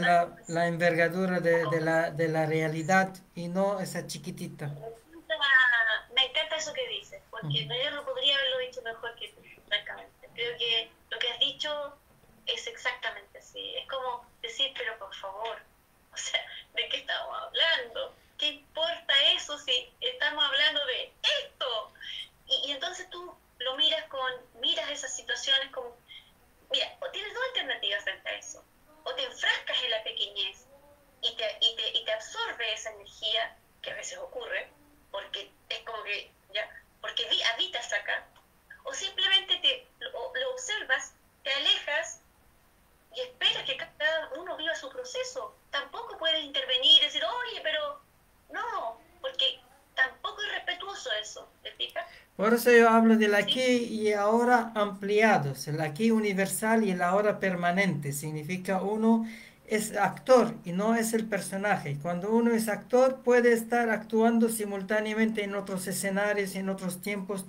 la envergadura de la realidad y no esa chiquitita. Me encanta eso que dices, Ujú. porque yo no podría haberlo dicho mejor que tú, francamente. Creo que lo que has dicho es exactamente así. Es como decir, pero por favor, o sea, ¿de qué estamos hablando? ¿Qué importa eso si estamos hablando de esto? Y entonces tú lo miras esas situaciones como, mira, o tienes dos alternativas frente a eso. O te enfrascas en la pequeñez y te absorbe esa energía, que a veces ocurre, porque es como que, ya, porque habitas acá, o simplemente lo observas, te alejas y esperas que cada uno viva su proceso. Tampoco puedes intervenir y decir, oye, pero no, porque tampoco es respetuoso eso, ¿te fijas? Por eso yo hablo del aquí ¿Sí? y ahora ampliados, el aquí universal y el ahora permanente. Significa uno es actor y no es el personaje. Cuando uno es actor puede estar actuando simultáneamente en otros escenarios, en otros tiempos,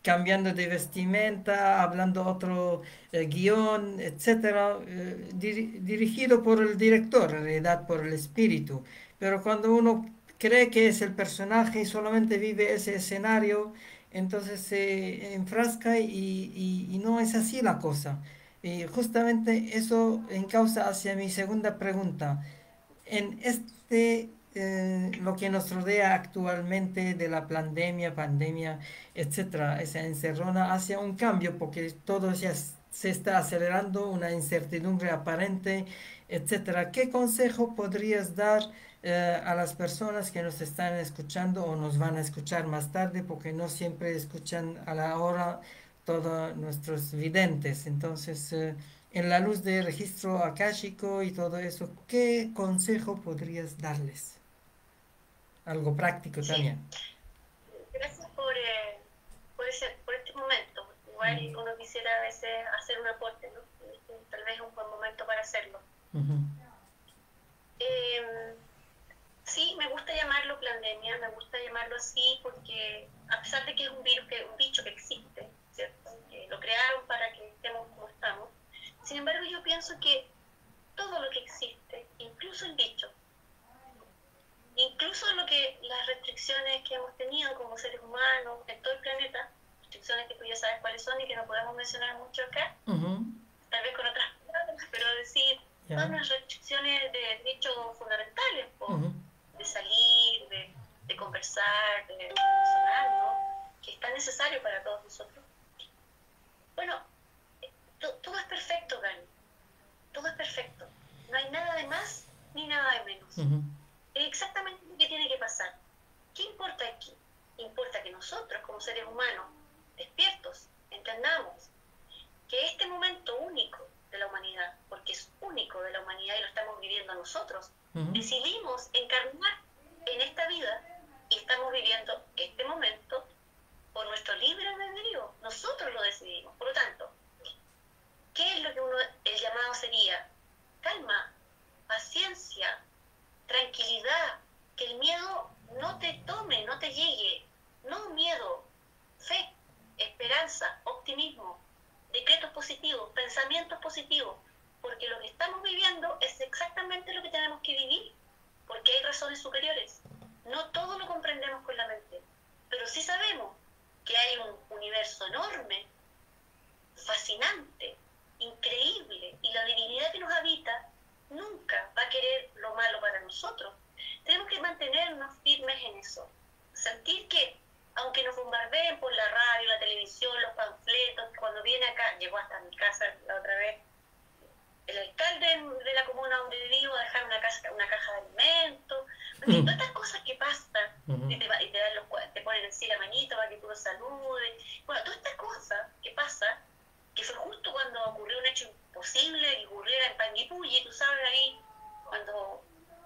cambiando de vestimenta, hablando otro guión, etcétera, dirigido por el director, en realidad por el espíritu. Pero cuando uno cree que es el personaje y solamente vive ese escenario, entonces se enfrasca y no es así la cosa. Y justamente eso encausa hacia mi segunda pregunta. En lo que nos rodea actualmente de la pandemia, etcétera, esa encerrona hacia un cambio porque todo ya se está acelerando, una incertidumbre aparente, etcétera. ¿Qué consejo podrías dar a las personas que nos están escuchando o nos van a escuchar más tarde porque no siempre escuchan a la hora todos nuestros videntes? Entonces, en la luz del registro akáshico y todo eso, ¿qué consejo podrías darles? Algo práctico Sí. también. Gracias por este momento. Igual Mm, uno quisiera a veces hacer un aporte, ¿no? Tal vez es un buen momento para hacerlo. ujú, Eh, sí, me gusta llamarlo pandemia, me gusta llamarlo así porque a pesar de que es un virus, un bicho que existe, ¿cierto? Que lo crearon para que estemos como estamos. Sin embargo, yo pienso que todo lo que existe, incluso el bicho, incluso las restricciones que hemos tenido como seres humanos en todo el planeta, restricciones que tú ya sabes cuáles son y que no podemos mencionar mucho acá, ujú, tal vez con otras palabras, pero decir, ya, son unas restricciones de derechos fundamentales, ujú, de salir, de conversar, de relacionar, ¿no? Que es tan necesario para todos nosotros. Bueno, todo es perfecto, Gani, todo es perfecto. No hay nada de más ni nada de menos. ujú, Es exactamente lo que tiene que pasar. ¿Qué importa aquí? Importa que nosotros, como seres humanos, despiertos, entendamos que este momento único de la humanidad, porque es único de la humanidad y lo estamos viviendo nosotros, ujú. decidimos encarnar en esta vida y estamos viviendo este momento por nuestro libre albedrío. Nosotros lo decidimos. Por lo tanto, ¿qué es lo que el llamado sería? Calma, paciencia, tranquilidad, que el miedo no te tome, no te llegue. No miedo, fe, esperanza, optimismo, decretos positivos, pensamientos positivos, porque lo que estamos viviendo que vivir, porque hay razones superiores. No todo lo comprendemos con la mente, pero sí sabemos que hay un universo enorme, fascinante, increíble, y la divinidad que nos habita nunca va a querer lo malo para nosotros. Tenemos que mantenernos firmes en eso, sentir que aunque nos bombardeen por la radio, la televisión, los panfletos, cuando viene acá, llegó hasta mi casa la otra vez, el alcalde de la comuna donde vivo a dejar una caja de alimentos, y todas estas cosas que pasan, y te ponen así la manito para que tú lo saludes, bueno, todas estas cosas que pasan, que fue justo cuando ocurrió un hecho imposible que ocurriera en Panguipulli, tú sabes, ahí, cuando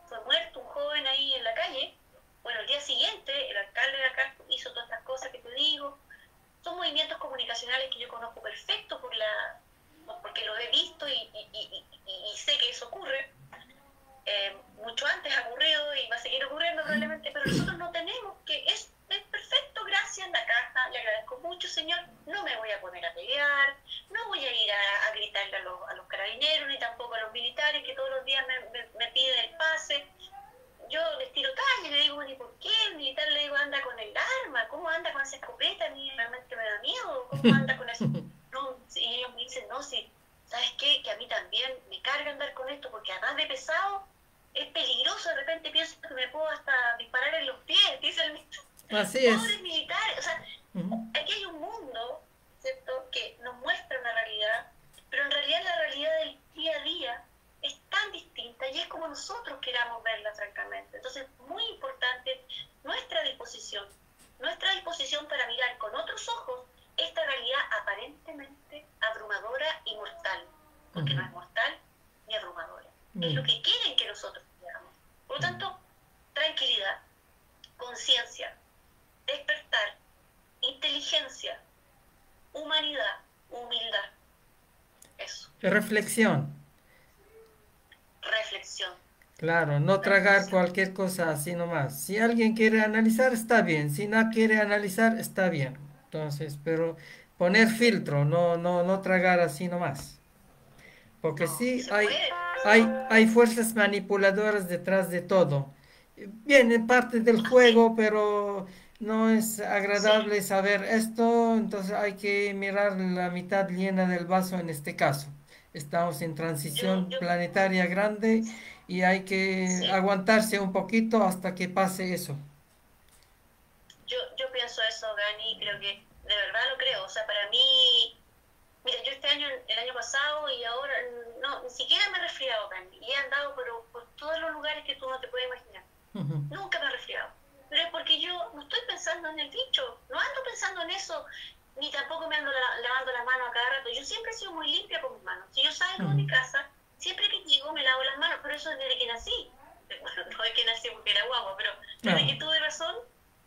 fue muerto un joven ahí en la calle. Bueno, el día siguiente el alcalde de acá hizo todas estas cosas que te digo. Son movimientos comunicacionales que yo conozco perfecto porque lo he visto y sé que eso ocurre. Mucho antes ha ocurrido y va a seguir ocurriendo probablemente, pero nosotros no tenemos que... Es perfecto, gracias, la caja, le agradezco mucho, señor. No me voy a poner a pelear, no voy a ir a gritarle a los carabineros, ni tampoco a los militares que todos los días me piden el pase. Yo les tiro talla y le digo, ¿y por qué? El militar le digo, anda con el arma, ¿cómo anda con esa escopeta? A mí realmente me da miedo, ¿cómo anda con eso? No, y ellos me dicen, no, sí, ¿sabes qué? Que a mí también me carga andar con esto, porque además de pesado, es peligroso, de repente pienso que me puedo hasta disparar en los pies, dice el militar. Así es. Pobres militares, o sea, aquí hay un mundo, ¿cierto?, que nos muestra una realidad, pero en realidad la realidad del día a día es tan distinta y es como nosotros queramos verla, francamente. Entonces, muy importante nuestra disposición para mirar con otros ojos esta realidad aparentemente abrumadora y mortal, porque no es mortal ni abrumadora. Es lo que quieren que nosotros veamos. Por lo tanto, tranquilidad, conciencia, despertar, inteligencia, humanidad, humildad. Eso. Reflexión. Reflexión. Claro, no tragar cualquier cosa así nomás. Si alguien quiere analizar, está bien. Si no quiere analizar, está bien. Entonces, pero poner filtro, no tragar así nomás. Porque No, sí, se puede. hay fuerzas manipuladoras detrás de todo. Viene parte del juego, pero no es agradable Sí. saber esto, entonces hay que mirar la mitad llena del vaso en este caso. Estamos en Yo, transición yo, planetaria grande y hay que sí. aguantarse un poquito hasta que pase eso. Yo pienso eso, Gani, creo que de verdad lo creo. O sea, para mí, mira, yo este año, el año pasado y ahora, no, ni siquiera me he resfriado, Gani. Y he andado por todos los lugares que tú no te puedes imaginar. Ujú, Nunca me he resfriado. Pero es porque yo no estoy pensando en el bicho, no ando pensando en eso, ni tampoco me ando lavando las manos a cada rato. Yo siempre he sido muy limpia con mis manos. Si yo salgo de ujú. mi casa, siempre que llego me lavo las manos, pero eso es desde que nací. Bueno, no es que nací porque era guapo, pero desde Ah, que tuve razón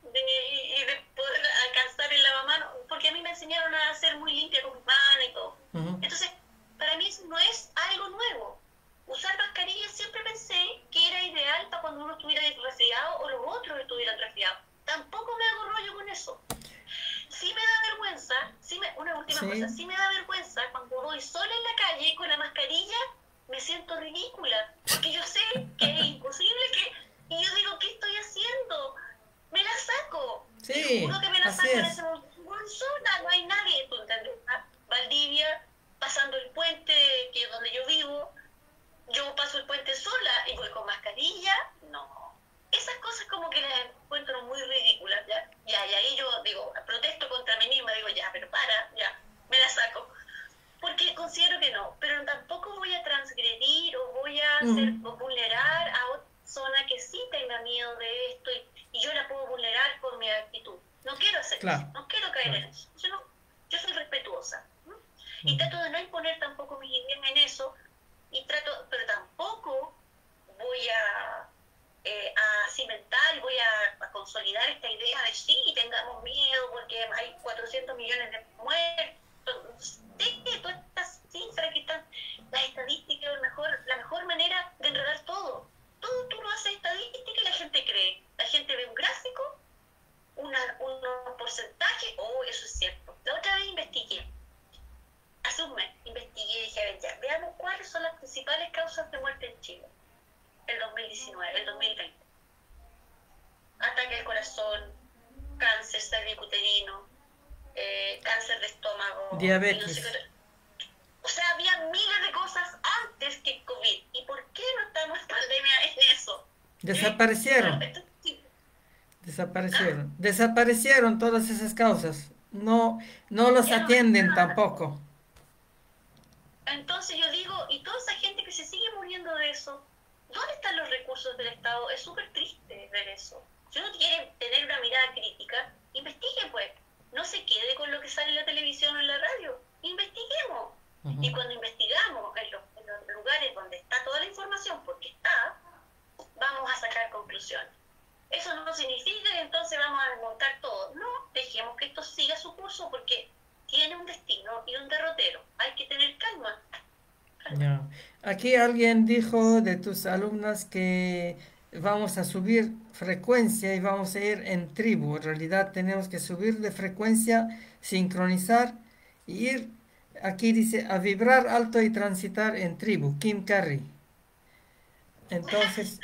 de poder alcanzar el lavamanos, porque a mí me enseñaron a ser muy limpia con mis manos y todo. ujú. Entonces, para mí eso no es algo nuevo. Usar mascarilla siempre pensé que era ideal para cuando uno estuviera resfriado o los otros estuvieran resfriados. Tampoco me hago rollo con eso. Sí me da vergüenza, una última cosa, Sí, sí me da vergüenza cuando voy sola en la calle con la mascarilla, me siento ridícula, porque yo sé que es imposible y yo digo, ¿qué estoy haciendo? Me la saco, te sí, juro que me la así saco en ese es. momento, voy sola, no hay nadie, ¿tú entiendes? Valdivia, pasando el puente, que es donde yo vivo, yo paso el puente sola y voy con mascarilla, no. Esas cosas como que las encuentro muy ridículas, ¿ya? Y ahí yo digo, protesto contra mí misma, digo, ya, pero ya, me la saco. Porque considero que no, pero tampoco voy a transgredir o voy a hacer Ujú. o vulnerar a otra persona que sí tenga miedo de esto y yo la puedo vulnerar por mi actitud. No quiero hacer eso, Claro, no quiero caer claro. en eso. Yo soy respetuosa, ¿no? Y Ujú. trato de no imponer tampoco mis ideas en eso, pero tampoco voy a cimentar y voy a consolidar esta idea de sí, tengamos miedo porque hay 400 millones de muertos. Sí, todas estas cifras que están, las estadísticas, la mejor manera de enredar todo. Todo tú lo haces estadística y la gente cree. La gente ve un gráfico, unos porcentajes, oh, eso es cierto. La otra vez investigué, hace un mes, investigué y dije, a ver, ya, veamos cuáles son las principales causas de muerte en Chile. El corazón, cáncer cervicuterino, cáncer de estómago, y no sé Diabetes. qué. O sea, había miles de cosas antes que COVID. ¿Y por qué no estamos en pandemia en eso? Bueno, Desaparecieron. sí. ¿Ah? Desaparecieron. Desaparecieron todas esas causas. No, no los Ya no atienden está. tampoco. Entonces yo digo, y toda esa gente que se sigue muriendo de eso, ¿dónde están los recursos del Estado? Es súper triste ver eso. Si uno quiere tener una mirada crítica, investigue pues. No se quede con lo que sale en la televisión o en la radio. Investiguemos. Y Ujú. cuando investigamos en los lugares donde está toda la información, porque está, vamos a sacar conclusiones. Eso no significa que entonces vamos a desmontar todo. No, dejemos que esto siga su curso porque tiene un destino y un derrotero. Hay que tener calma. Calma. Ya. Aquí alguien dijo de tus alumnas que vamos a subir frecuencia y vamos a ir en tribu. En realidad tenemos que subir de frecuencia, sincronizar y ir, aquí dice, a vibrar alto y transitar en tribu. Kim Carrey. Entonces,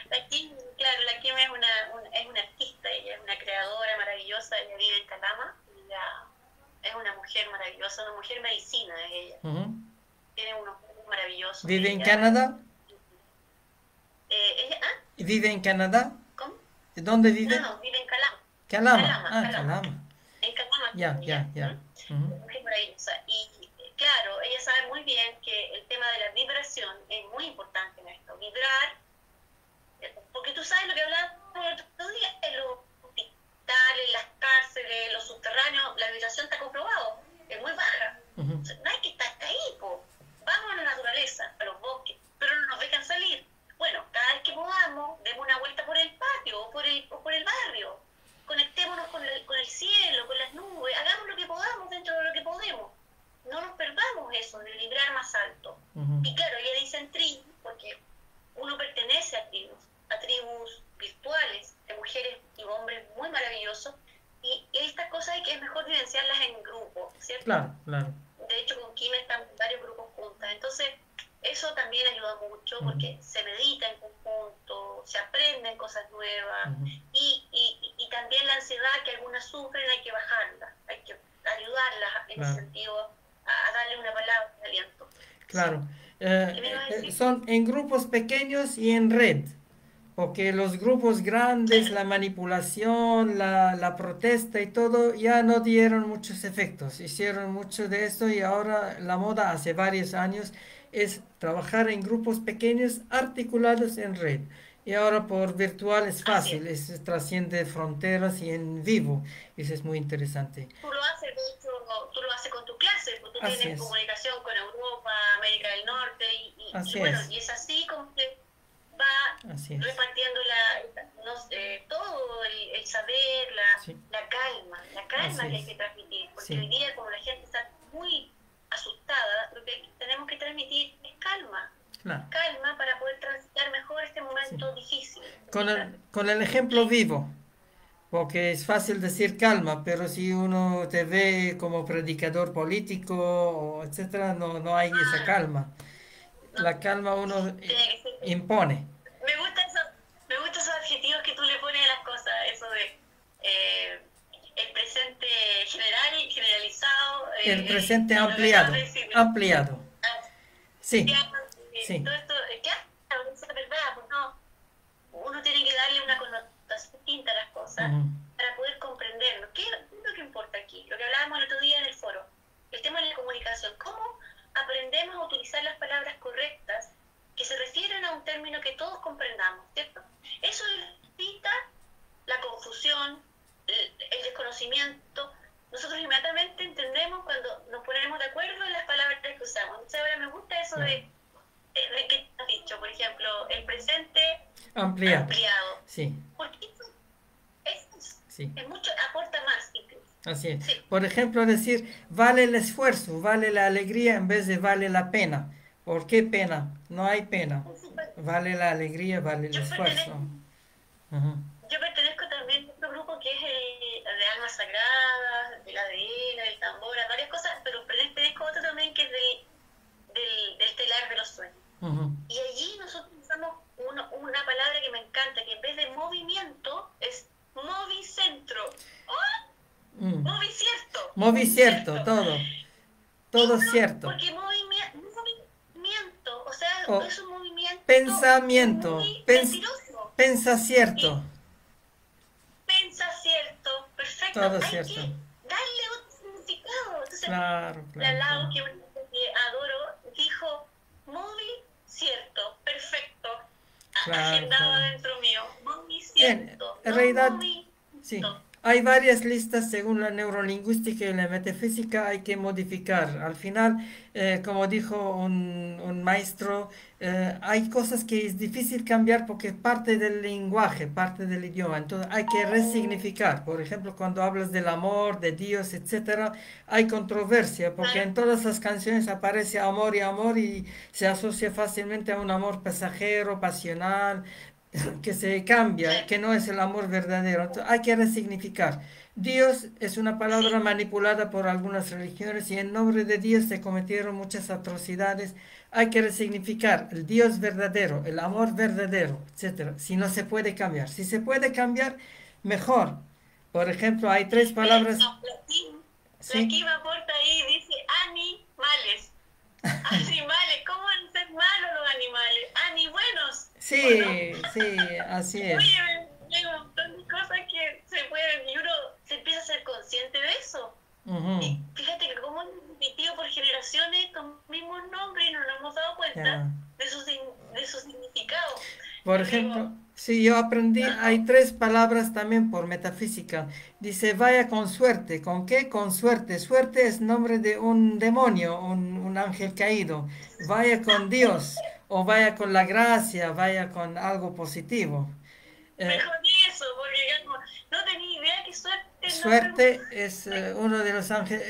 La Kim, claro, la Kim es una artista, ella es una creadora maravillosa, ella vive en Calama, ella es una mujer maravillosa, una mujer medicina es ella. ujú. Tiene unos ojos maravillosos, ¿Vive en Canadá? ¿ah? ¿Vive en Canadá? ¿Cómo? ¿Dónde No, vive? no, vive en Calama. Calama. Calama, Ah, Calama. Calama. En Calama Ya, vive ya, ella. ya. Ujú. Mujer maravillosa. Y claro, ella sabe muy bien que el tema de la vibración es muy importante en esto. Vibrar, porque tú sabes lo que hablábamos el otro día, en los hospitales, las cárceles, los subterráneos, la vibración está comprobado, es muy baja. Ujú. O sea, no hay que estar hasta ahí, po. Vamos a la naturaleza, a los bosques, pero no nos dejan salir. Bueno, cada vez que podamos, demos una vuelta por el patio o por el barrio. Conectémonos con el cielo, con las nubes, hagamos lo que podamos dentro de lo que podemos. No nos perdamos eso, de vibrar más alto. Ujú. Y claro, ella dice en tribu, porque uno pertenece a tribus virtuales, de mujeres y hombres muy maravillosos, y estas cosas hay que es mejor vivenciarlas en grupo, ¿cierto? Claro, claro. De hecho, con Kim están varios grupos juntas. Entonces, eso también ayuda mucho Ujú. porque se medita en conjunto, se aprenden cosas nuevas Ujú. y también la ansiedad que algunas sufren hay que bajarla, hay que ayudarlas en ese Claro. sentido a darle una palabra de aliento. Sí. Claro. ¿Qué me ibas a decir? Son en grupos pequeños y en red. Porque los grupos grandes, la manipulación, la protesta y todo ya no dieron muchos efectos. Hicieron mucho de eso y ahora la moda hace varios años es trabajar en grupos pequeños articulados en red. Y ahora por virtual es Así es. fácil, trasciende fronteras y en vivo. Eso es muy interesante. Tú lo haces, de hecho, tú lo haces con tu clase, pues tú Así tienes es, comunicación con Europa, América del Norte y así bueno, es, y es así como que va así es. repartiendo todo el saber, Sí, la así calma que hay es. que transmitir, porque Sí, hoy día como la gente está muy asustada, lo que tenemos que transmitir es calma, claro. calma para poder transitar mejor este Sí. momento difícil. Con el ejemplo vivo. Porque es fácil decir calma, pero si uno te ve como predicador político, o etcétera, no, no hay esa Ah, calma. no, La calma uno tiene que ser. impone. Me gustan esos adjetivos que tú le pones a las cosas, eso de eh, el presente general y generalizado, El presente no me acabas ampliado. de decir, Ampliado. Sí, sí, todo esto, claro, eso es verdad, pues no, uno tiene que darle una connotación distinta a las cosas ujú, para poder comprenderlo. ¿Qué es lo que importa aquí? Lo que hablábamos el otro día en el foro, el tema de la comunicación, cómo aprendemos a utilizar las palabras correctas que se refieren a un término que todos comprendamos, ¿cierto? Eso evita la confusión, el desconocimiento. Nosotros inmediatamente entendemos cuando nos ponemos de acuerdo en las palabras que usamos. Entonces ahora me gusta eso claro. de que has dicho, por ejemplo, el presente Ampliado. ampliado. Sí, Porque eso sí. es mucho, aporta más incluso. Así es. Sí. Por ejemplo, decir vale el esfuerzo, vale la alegría en vez de vale la pena. ¿Por qué pena? No hay pena. Vale la alegría, vale el Yo esfuerzo. pertenezco, Ujú. yo pertenezco también a otro grupo que es el de almas sagradas, del ADN, del tambor, a varias cosas, pero pertenezco a otro también que es del telar de los sueños. Ujú. Y allí nosotros usamos una palabra que me encanta, que en vez de movimiento es movimiento. Moví cierto, cierto. todo cierto. Porque movimiento, o sea, O es un movimiento pensamiento, muy mentiroso. pensa cierto, Y pensa cierto, perfecto. todo Hay cierto. que darle otro significado. Entonces, Claro, la claro, Lau, claro. que una cosa que adoro, dijo, muy cierto, perfecto, Claro, agendado claro. dentro mío, muy Bien, cierto, en no realidad, muy sí. cierto. Hay varias listas según la neurolingüística y la metafísica, hay que modificar. Al final, como dijo un maestro, hay cosas que es difícil cambiar porque es parte del lenguaje, parte del idioma. Entonces hay que resignificar. Por ejemplo, cuando hablas del amor, de Dios, etcétera, hay controversia porque Claro, en todas las canciones aparece amor y se asocia fácilmente a un amor pasajero, pasional, que se cambia, claro, que no es el amor verdadero. Entonces, hay que resignificar. Dios es una palabra sí, manipulada por algunas religiones y en nombre de Dios se cometieron muchas atrocidades. Hay que resignificar el Dios verdadero, el amor verdadero, etcétera. Si no se puede cambiar, si se puede cambiar, mejor. Por ejemplo, hay tres mira, palabras, no, la ¿sí? Kiva aporta ahí, dice animales. Animales, ¿cómo van a ser malos los animales? Ani buenos, ¿o no? Sí, sí, así es. Oye, hay un montón de cosas que se pueden y uno se empieza a ser consciente de eso. Ujú, Y fíjate que como hemos repetido por generaciones estos mismos nombres y no nos hemos dado cuenta ya. de su significado. Por Yo digo, ejemplo, si yo aprendí, hay wow, tres palabras también por metafísica. Dice, vaya con suerte. ¿Con qué? Con suerte. Suerte es nombre de un demonio, un ángel caído. Vaya con Dios o vaya con la gracia, vaya con algo positivo. Eh, mejor eso, porque digamos, no tenía idea que suerte el nombre. Suerte es uno de los ángeles,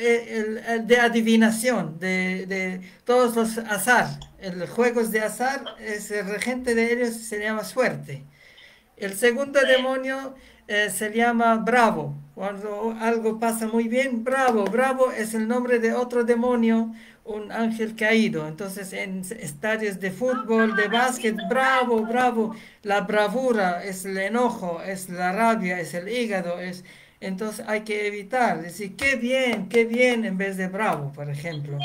el de adivinación, de todos los azar. El juegos de azar, es el regente de ellos se llama suerte. El segundo demonio se llama Bravo. Cuando algo pasa muy bien, Bravo. Bravo es el nombre de otro demonio, un ángel caído. Entonces, en estadios de fútbol, de básquet, Bravo, Bravo. La bravura es el enojo, es la rabia, es el hígado. Entonces, hay que evitar. Decir, qué bien, en vez de Bravo, por ejemplo.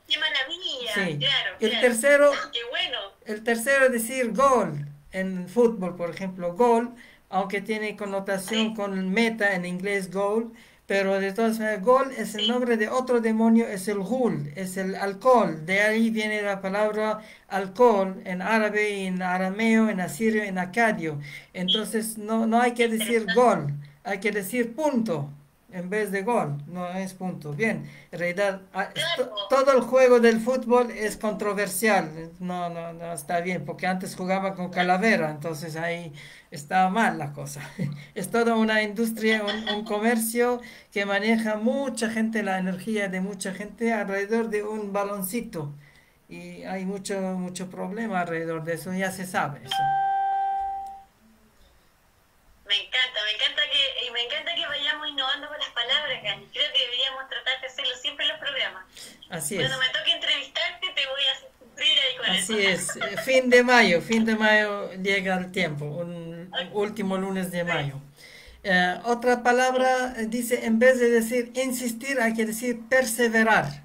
Qué maravilla, Sí. claro, El claro. tercero Qué bueno. el tercero es decir gol. En fútbol, por ejemplo, gol, aunque tiene connotación Sí, con meta en inglés goal, pero de todas maneras, gol es el sí. nombre de otro demonio, es el ghul, es el alcohol. De ahí viene la palabra alcohol en árabe, en arameo, en asirio, en acadio. Entonces, no hay Qué que decir interesante. gol, hay que decir punto en vez de gol, no es punto. Bien, en realidad Claro, todo el juego del fútbol es controversial, no está bien, porque antes jugaba con calavera, entonces ahí estaba mal la cosa. Es toda una industria, un comercio que maneja mucha gente, la energía de mucha gente alrededor de un baloncito. Y hay mucho problema alrededor de eso, ya se sabe eso. me encanta que vayamos innovando con las palabras, Cani. Creo que deberíamos tratar de hacerlo siempre en los programas. Así Cuando es. me toque entrevistarte, te voy a sufrir ahí con eso. Así es, fin de mayo llega el tiempo, un último lunes de Sí, mayo. Otra palabra dice, en vez de decir insistir, hay que decir perseverar.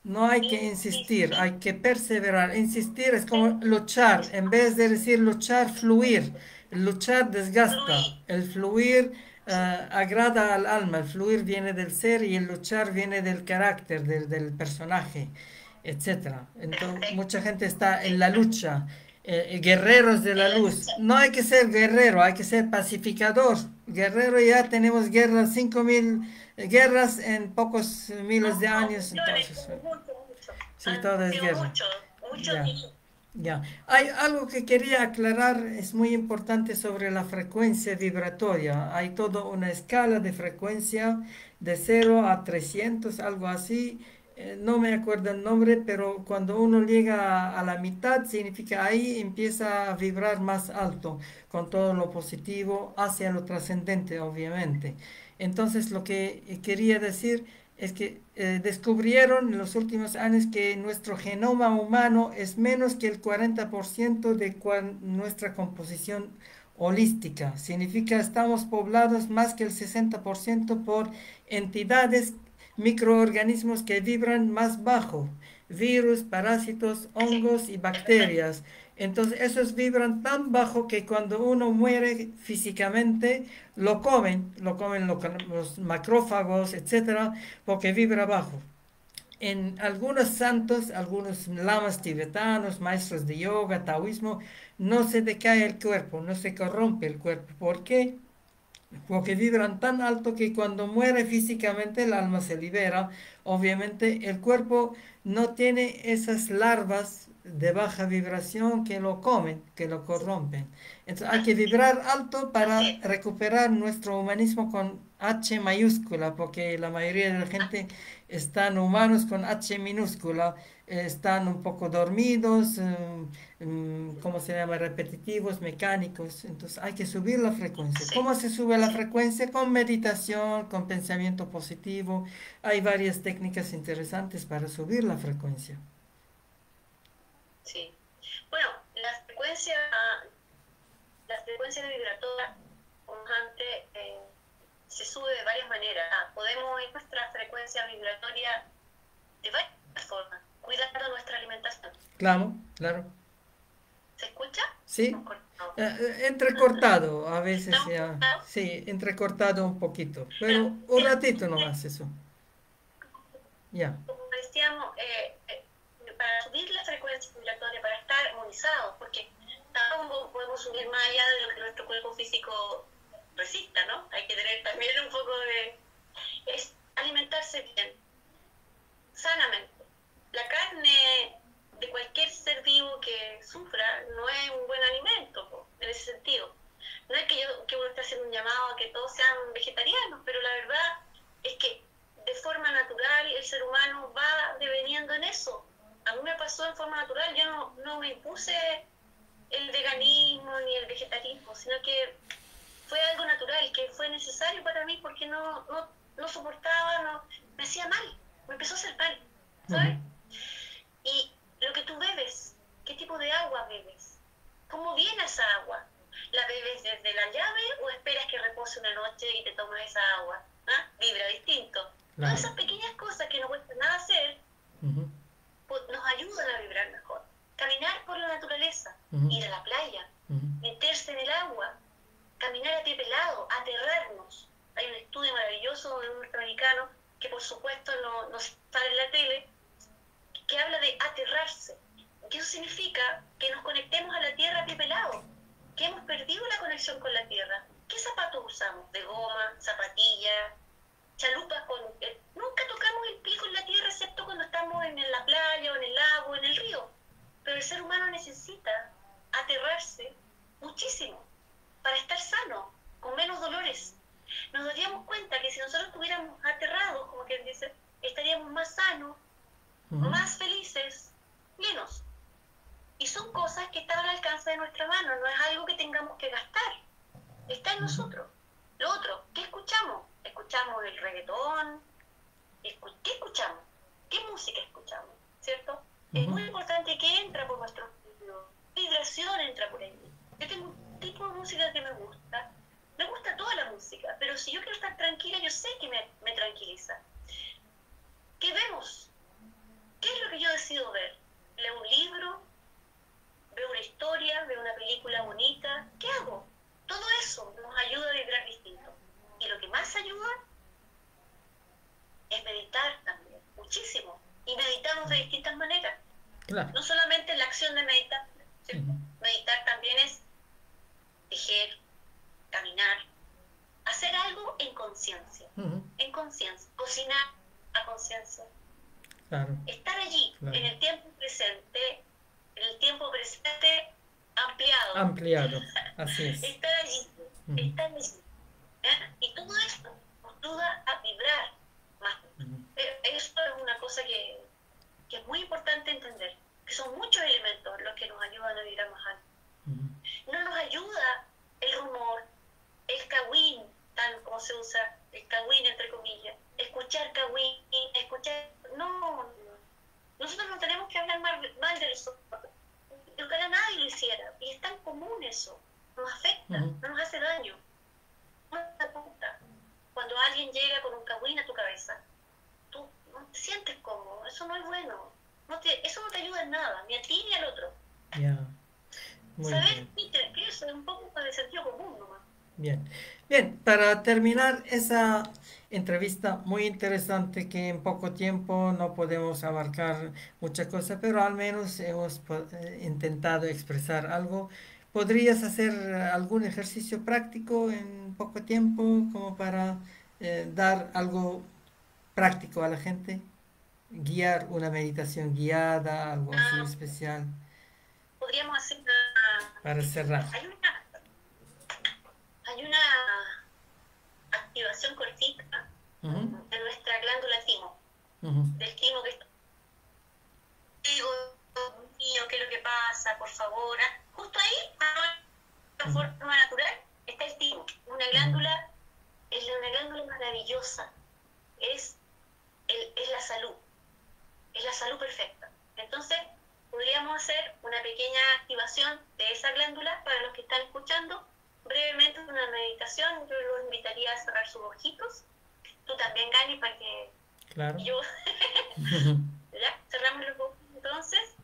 No hay que insistir, insistir, hay que perseverar. Insistir es como luchar, en vez de decir luchar, fluir. Luchar desgasta, fluir. el fluir agrada al alma, el fluir viene del ser y el luchar viene del carácter, del personaje, etcétera. Entonces, Perfecto. mucha gente está en Sí, la lucha, guerreros de la en la luz. lucha. No hay que ser guerrero, hay que ser pacificador. Guerrero ya tenemos guerras, 5000 guerras en pocos miles de No, años, millones, entonces, mucho. sí, Han todo es sido guerra. muchos Ya, días. ya. Hay algo que quería aclarar, es muy importante sobre la frecuencia vibratoria. Hay toda una escala de frecuencia de 0 a 300 algo así. No me acuerdo el nombre, pero cuando uno llega a la mitad, significa ahí empieza a vibrar más alto, con todo lo positivo hacia lo trascendente, obviamente. Entonces, lo que quería decir es que descubrieron en los últimos años que nuestro genoma humano es menos que el 40% de nuestra composición holística. Significa estamos poblados más que el 60% por entidades microorganismos que vibran más bajo, virus, parásitos, Sí, hongos y es verdad. bacterias. Entonces, esos vibran tan bajo que cuando uno muere físicamente, lo comen los macrófagos, etcétera, porque vibra bajo. En algunos santos, algunos lamas tibetanos, maestros de yoga, taoísmo, no se decae el cuerpo, no se corrompe el cuerpo. ¿Por qué? Porque vibran tan alto que cuando muere físicamente el alma se libera. Obviamente el cuerpo no tiene esas larvas de baja vibración que lo comen, que lo corrompen. Entonces hay que Así, vibrar alto así para es. recuperar nuestro humanismo con H mayúscula, porque la mayoría de la Ah, gente están humanos con H minúscula, están un poco dormidos, ¿cómo se llama? Repetitivos, mecánicos. Entonces hay que subir la frecuencia. sí, ¿Cómo se sube la sí, frecuencia? Con meditación, con pensamiento positivo. Hay varias técnicas interesantes para subir la frecuencia. sí. Bueno, la frecuencia vibratoria, como antes, se sube de varias maneras. Podemos ir nuestra frecuencia vibratoria de varias formas, cuidando nuestra alimentación. Claro, claro. ¿Se escucha? Sí. Hemos cortado. Entrecortado, a veces ¿Estamos ya. cortados? Sí, entrecortado un poquito. Pero, Pero un ratito nomás eso. Ya. como decíamos, para subir la frecuencia vibratoria, para estar armonizados, porque tampoco podemos subir más allá de lo que nuestro cuerpo físico resista, ¿no? Hay que tener también un poco de... es alimentarse bien, sanamente. La carne de cualquier ser vivo que sufra no es un buen alimento, po, en ese sentido. No es que uno esté haciendo un llamado a que todos sean vegetarianos, pero la verdad es que de forma natural el ser humano va deveniendo en eso. A mí me pasó en forma natural, yo no me impuse el veganismo ni el vegetarismo, sino que fue algo natural, que fue necesario para mí porque no soportaba, me hacía mal, me empezó a hacer mal, Ujú. ¿sabes? Y lo que tú bebes, ¿qué tipo de agua bebes? ¿Cómo viene esa agua? ¿La bebes desde la llave o esperas que repose una noche y te tomas esa agua? ¿Ah? Vibra distinto. Todas Claro. esas pequeñas cosas que no cuesta nada hacer Ujú, pues, nos ayudan a vibrar mejor. Caminar por la naturaleza, ujú, ir a la playa, ujú, meterse en el agua, caminar a pie pelado, aterrarnos. Hay un estudio maravilloso de un norteamericano que por supuesto no sale en la tele, que habla de aterrarse. Que eso significa que nos conectemos a la tierra a pie pelado, que hemos perdido la conexión con la tierra. ¿Qué zapatos usamos? De goma, zapatillas, chalupas con... nunca tocamos el pie con la tierra excepto cuando estamos en la playa o en el lago o en el río. Pero el ser humano necesita aterrarse muchísimo para estar sano, con menos dolores. Nos daríamos cuenta que si nosotros estuviéramos aterrados, como quien dice, estaríamos más sanos, ujú, más felices, plenos. Y son cosas que están al alcance de nuestra mano, no es algo que tengamos que gastar, está en ujú, nosotros. Lo otro, ¿qué escuchamos? ¿Escuchamos el reggaetón? ¿Qué escuchamos? ¿Qué música escuchamos? ¿Cierto? Es ujú, muy importante que entra por nuestro oído. Vibración entra por ahí. Yo tengo un tipo de música que me gusta. Me gusta toda la música, pero si yo quiero estar tranquila, yo sé que me tranquiliza. ¿Qué vemos? ¿Qué es lo que yo decido ver? ¿Leo un libro? ¿Veo una historia? ¿Veo una película bonita? ¿Qué hago? Todo eso nos ayuda a vibrar distinto. Y lo que más ayuda es meditar también, muchísimo. Y meditamos de distintas maneras. claro. No solamente la acción de meditar, Ujú, ¿cierto? Meditar también es tejer, caminar, hacer algo ujú, en conciencia, cocinar a conciencia, claro, estar allí, claro. en el tiempo presente ampliado, Ampliado. Así es. estar allí, Ujú, estar allí. Y todo esto nos ayuda a vibrar más. ujú, Eso es una cosa que es muy importante entender, que son muchos elementos los que nos ayudan a vibrar más alto. ujú, No nos ayuda el rumor, el cagüín, tal como se usa, el cagüín entre comillas, escuchar cagüín, escuchar... No, nosotros no tenemos que hablar mal de eso. Ojalá nadie lo hiciera. Y es tan común eso. Nos afecta, ujú, no nos hace daño. No te apunta. Cuando alguien llega con un cagüín a tu cabeza, hacer nada, ni a ti ni al otro. Ya, muy ¿Sabes? bien. Que eso es un poco de sentido común nomás. Bien, bien, para terminar esa entrevista muy interesante que en poco tiempo no podemos abarcar muchas cosas, pero al menos hemos intentado expresar algo. ¿Podrías hacer algún ejercicio práctico en poco tiempo como para dar algo práctico a la gente? Guiar una meditación guiada, algo así Ah, especial podríamos hacer para cerrar. hay una, hay una activación cortita Ujú, de nuestra glándula timo, ujú, del timo que está. Digo, Dios mío, ¿qué es lo que pasa? Por favor. Justo ahí, de ujú, forma natural, está el timo. Una ujú. glándula, es una glándula maravillosa. Es, es la salud perfecta. Entonces, podríamos hacer una pequeña activación de esa glándula para los que están escuchando. Brevemente una meditación, yo los invitaría a cerrar sus ojitos. Tú también, Gani, para que Claro. yo, ya, cerramos los ojos entonces.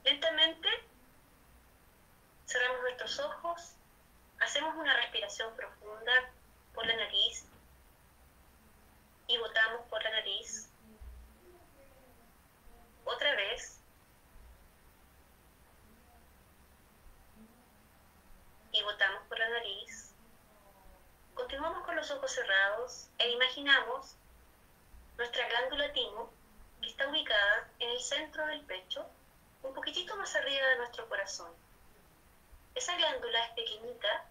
Lentamente cerramos nuestros ojos, hacemos una respiración profunda por la nariz y botamos por la nariz. Otra vez y botamos por la nariz. Continuamos con los ojos cerrados e imaginamos nuestra glándula timo que está ubicada en el centro del pecho, un poquitito más arriba de nuestro corazón. Esa glándula es pequeñita,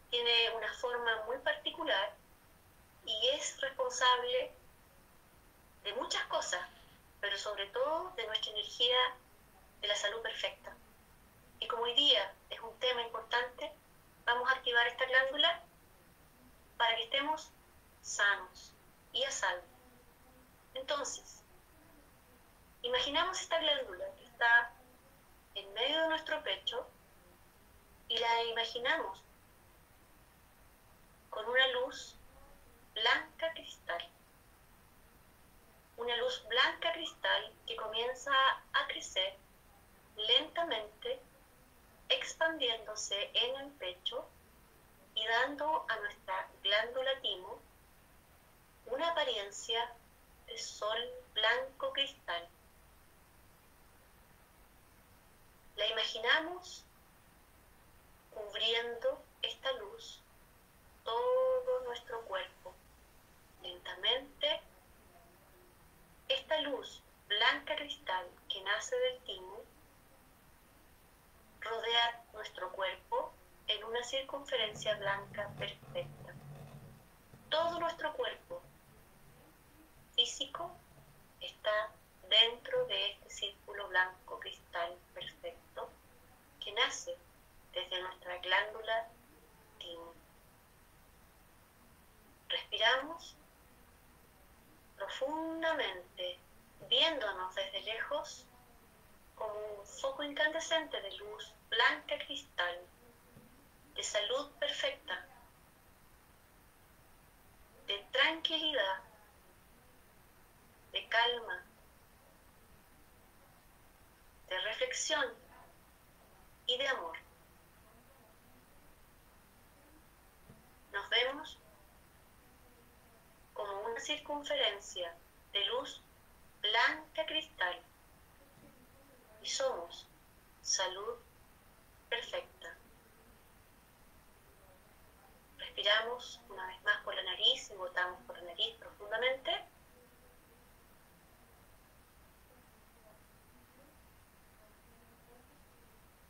tiene una forma muy particular y es responsable de muchas cosas, pero sobre todo de nuestra energía de la salud perfecta. Y como hoy día es un tema importante, vamos a activar esta glándula para que estemos sanos y a salvo. Entonces, imaginamos esta glándula que está en medio de nuestro pecho y la imaginamos con una luz blanca cristal. Una luz blanca cristal que comienza a crecer lentamente, expandiéndose en el pecho y dando a nuestra glándula timo una apariencia de sol blanco cristal. La imaginamos cubriendo esta luz todo nuestro cuerpo. Lentamente, esta luz blanca cristal que nace del timo rodea nuestro cuerpo en una circunferencia blanca perfecta. Todo nuestro cuerpo físico está dentro de este círculo blanco cristal perfecto que nace desde nuestra glándula timo. Respiramos profundamente, viéndonos desde lejos como un foco incandescente de luz blanca cristal, de salud perfecta, de tranquilidad, de calma, de reflexión y de amor. Nos vemos como una circunferencia de luz blanca cristal y somos salud perfecta. Respiramos una vez más por la nariz y botamos por la nariz profundamente.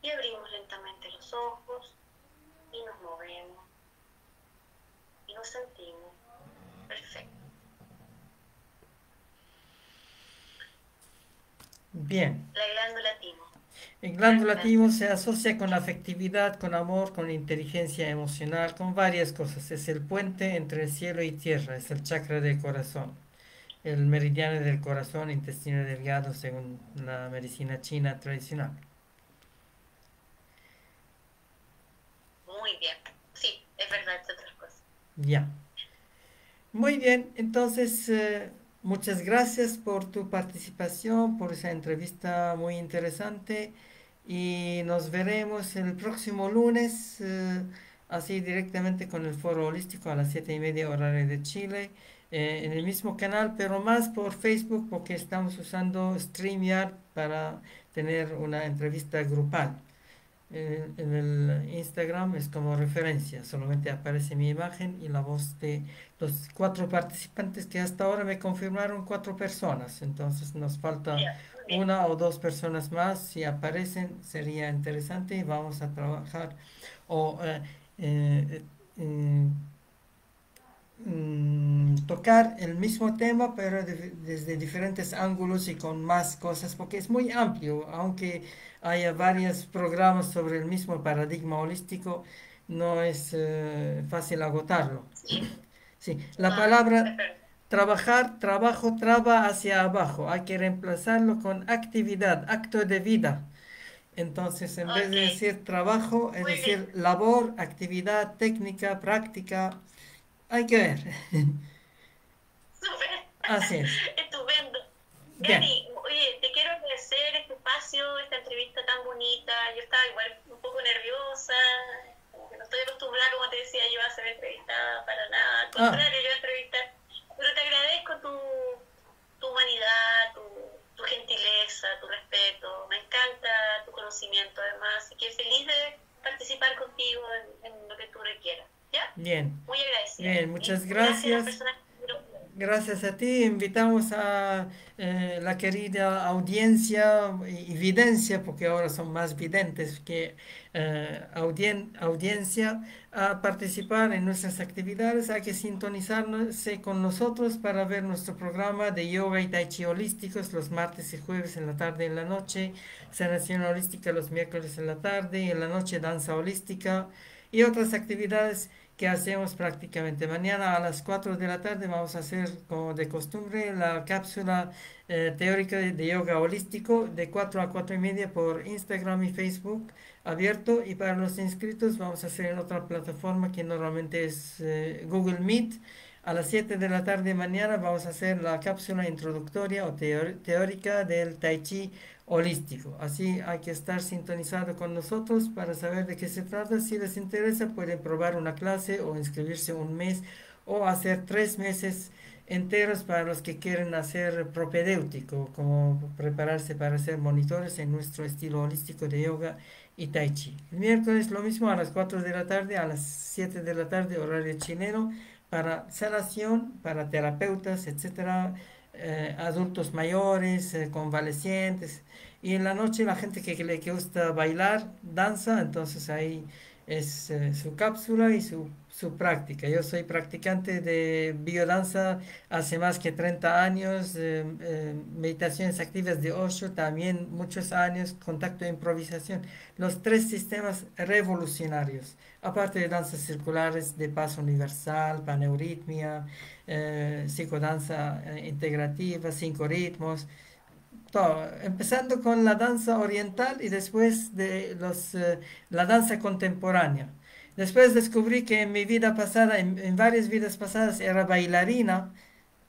Y abrimos lentamente los ojos y nos movemos y nos sentimos perfectos. Bien. La glándula timo. El glándula timo Gracias. se asocia con afectividad, con amor, con inteligencia emocional, con varias cosas. Es el puente entre el cielo y tierra, es el chakra del corazón, el meridiano del corazón, intestino delgado, según la medicina china tradicional. Muy bien. Sí, es verdad, es otras cosas. Ya. Muy bien, entonces muchas gracias por tu participación, por esa entrevista muy interesante y nos veremos el próximo lunes, así directamente con el Foro Holístico a las 7:30 horario de Chile, en el mismo canal, pero más por Facebook porque estamos usando StreamYard para tener una entrevista grupal. En el Instagram es como referencia, solamente aparece mi imagen y la voz de los cuatro participantes que hasta ahora me confirmaron cuatro personas, entonces nos falta Ya, muy bien. una o dos personas más, si aparecen sería interesante y vamos a trabajar o eh, eh, tocar el mismo tema, pero desde diferentes ángulos y con más cosas, porque es muy amplio, aunque haya varios programas sobre el mismo paradigma holístico, no es fácil agotarlo. Sí, Sí, la es palabra verdad. trabajar, trabajo, traba hacia abajo, hay que reemplazarlo con actividad, acto de vida. Entonces, en vez Ok, de decir trabajo, es muy bien. decir labor, actividad, técnica, práctica, hay que ver. Súper. Así es. Estupendo. Bien. Gary, oye, te quiero agradecer este espacio, esta entrevista tan bonita. Yo estaba igual un poco nerviosa, como que no estoy acostumbrada, como te decía yo, a ser entrevistada para nada. Al Ah, contrario, yo a entrevistar. Pero te agradezco tu humanidad, tu gentileza, tu respeto. Me encanta tu conocimiento, además. Así que feliz de participar contigo en lo que tú requieras. ¿Ya? bien. Muy agradecida. Bien, Y muchas gracias a las gracias. personas que estuvieron. Gracias a ti. Invitamos a la querida audiencia y videncia, porque ahora son más videntes que audiencia, a participar en nuestras actividades. Hay que sintonizarse con nosotros para ver nuestro programa de yoga y tai chi holísticos los martes y jueves en la tarde y en la noche, sanación holística los miércoles en la tarde y en la noche danza holística y otras actividades que hacemos prácticamente. Mañana a las 4 de la tarde vamos a hacer, como de costumbre, la cápsula teórica de yoga holístico de 4 a 4:30 por Instagram y Facebook abierto. Y para los inscritos vamos a hacer en otra plataforma que normalmente es Google Meet. A las 7 de la tarde mañana vamos a hacer la cápsula introductoria o teórica del Tai Chi holístico. Así hay que estar sintonizado con nosotros para saber de qué se trata. Si les interesa, pueden probar una clase o inscribirse un mes o hacer 3 meses enteros para los que quieren hacer propedéutico, como prepararse para ser monitores en nuestro estilo holístico de yoga y tai chi. El miércoles lo mismo a las 4 de la tarde, a las 7 de la tarde, horario chileno, para sanación, para terapeutas, etcétera, adultos mayores, convalecientes, y en la noche la gente que le gusta bailar, danza, entonces ahí es su cápsula y su práctica. Yo soy practicante de biodanza hace más que 30 años, meditaciones activas de Osho también muchos años, contacto de improvisación, los tres sistemas revolucionarios, aparte de danzas circulares de paso universal, paneuritmia, psicodanza integrativa, 5 ritmos, todo, empezando con la danza oriental y después de la danza contemporánea. Después descubrí que en mi vida pasada, en varias vidas pasadas, era bailarina,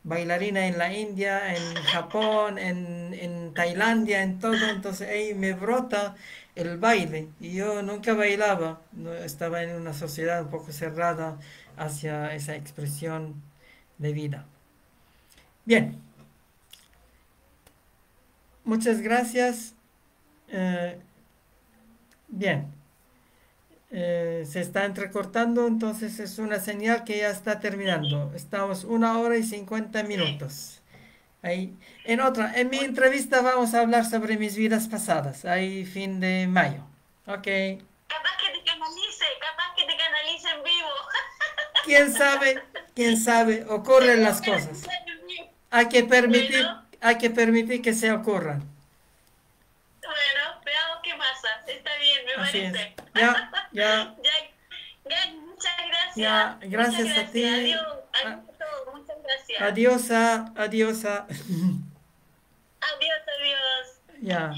bailarina en la India, en Japón, en Tailandia, en todo, entonces ahí me brota el baile y yo nunca bailaba, no, estaba en una sociedad un poco cerrada hacia esa expresión de vida. Bien, muchas gracias. Eh, Bien, se está entrecortando, entonces es una señal que ya está terminando. Estamos 1 hora y 50 Sí, minutos. Ahí, en mi muy entrevista vamos a hablar sobre mis vidas pasadas, ahí fin de mayo. Ok, capaz que te canalice en vivo. quién sabe, quién sabe, Te ocurren veo las cosas. canalizar en vivo. Permitir, Bueno, hay que permitir que se ocurran. bueno, veamos qué pasa. Está bien, me Así es. parece. Ya, ya, Ya, ya, muchas gracias. ya, Muchas gracias a gracias. ti. Adiós. Adiós a todos. Muchas gracias. Adiosa, adiosa. Adiós, adiós. Ya.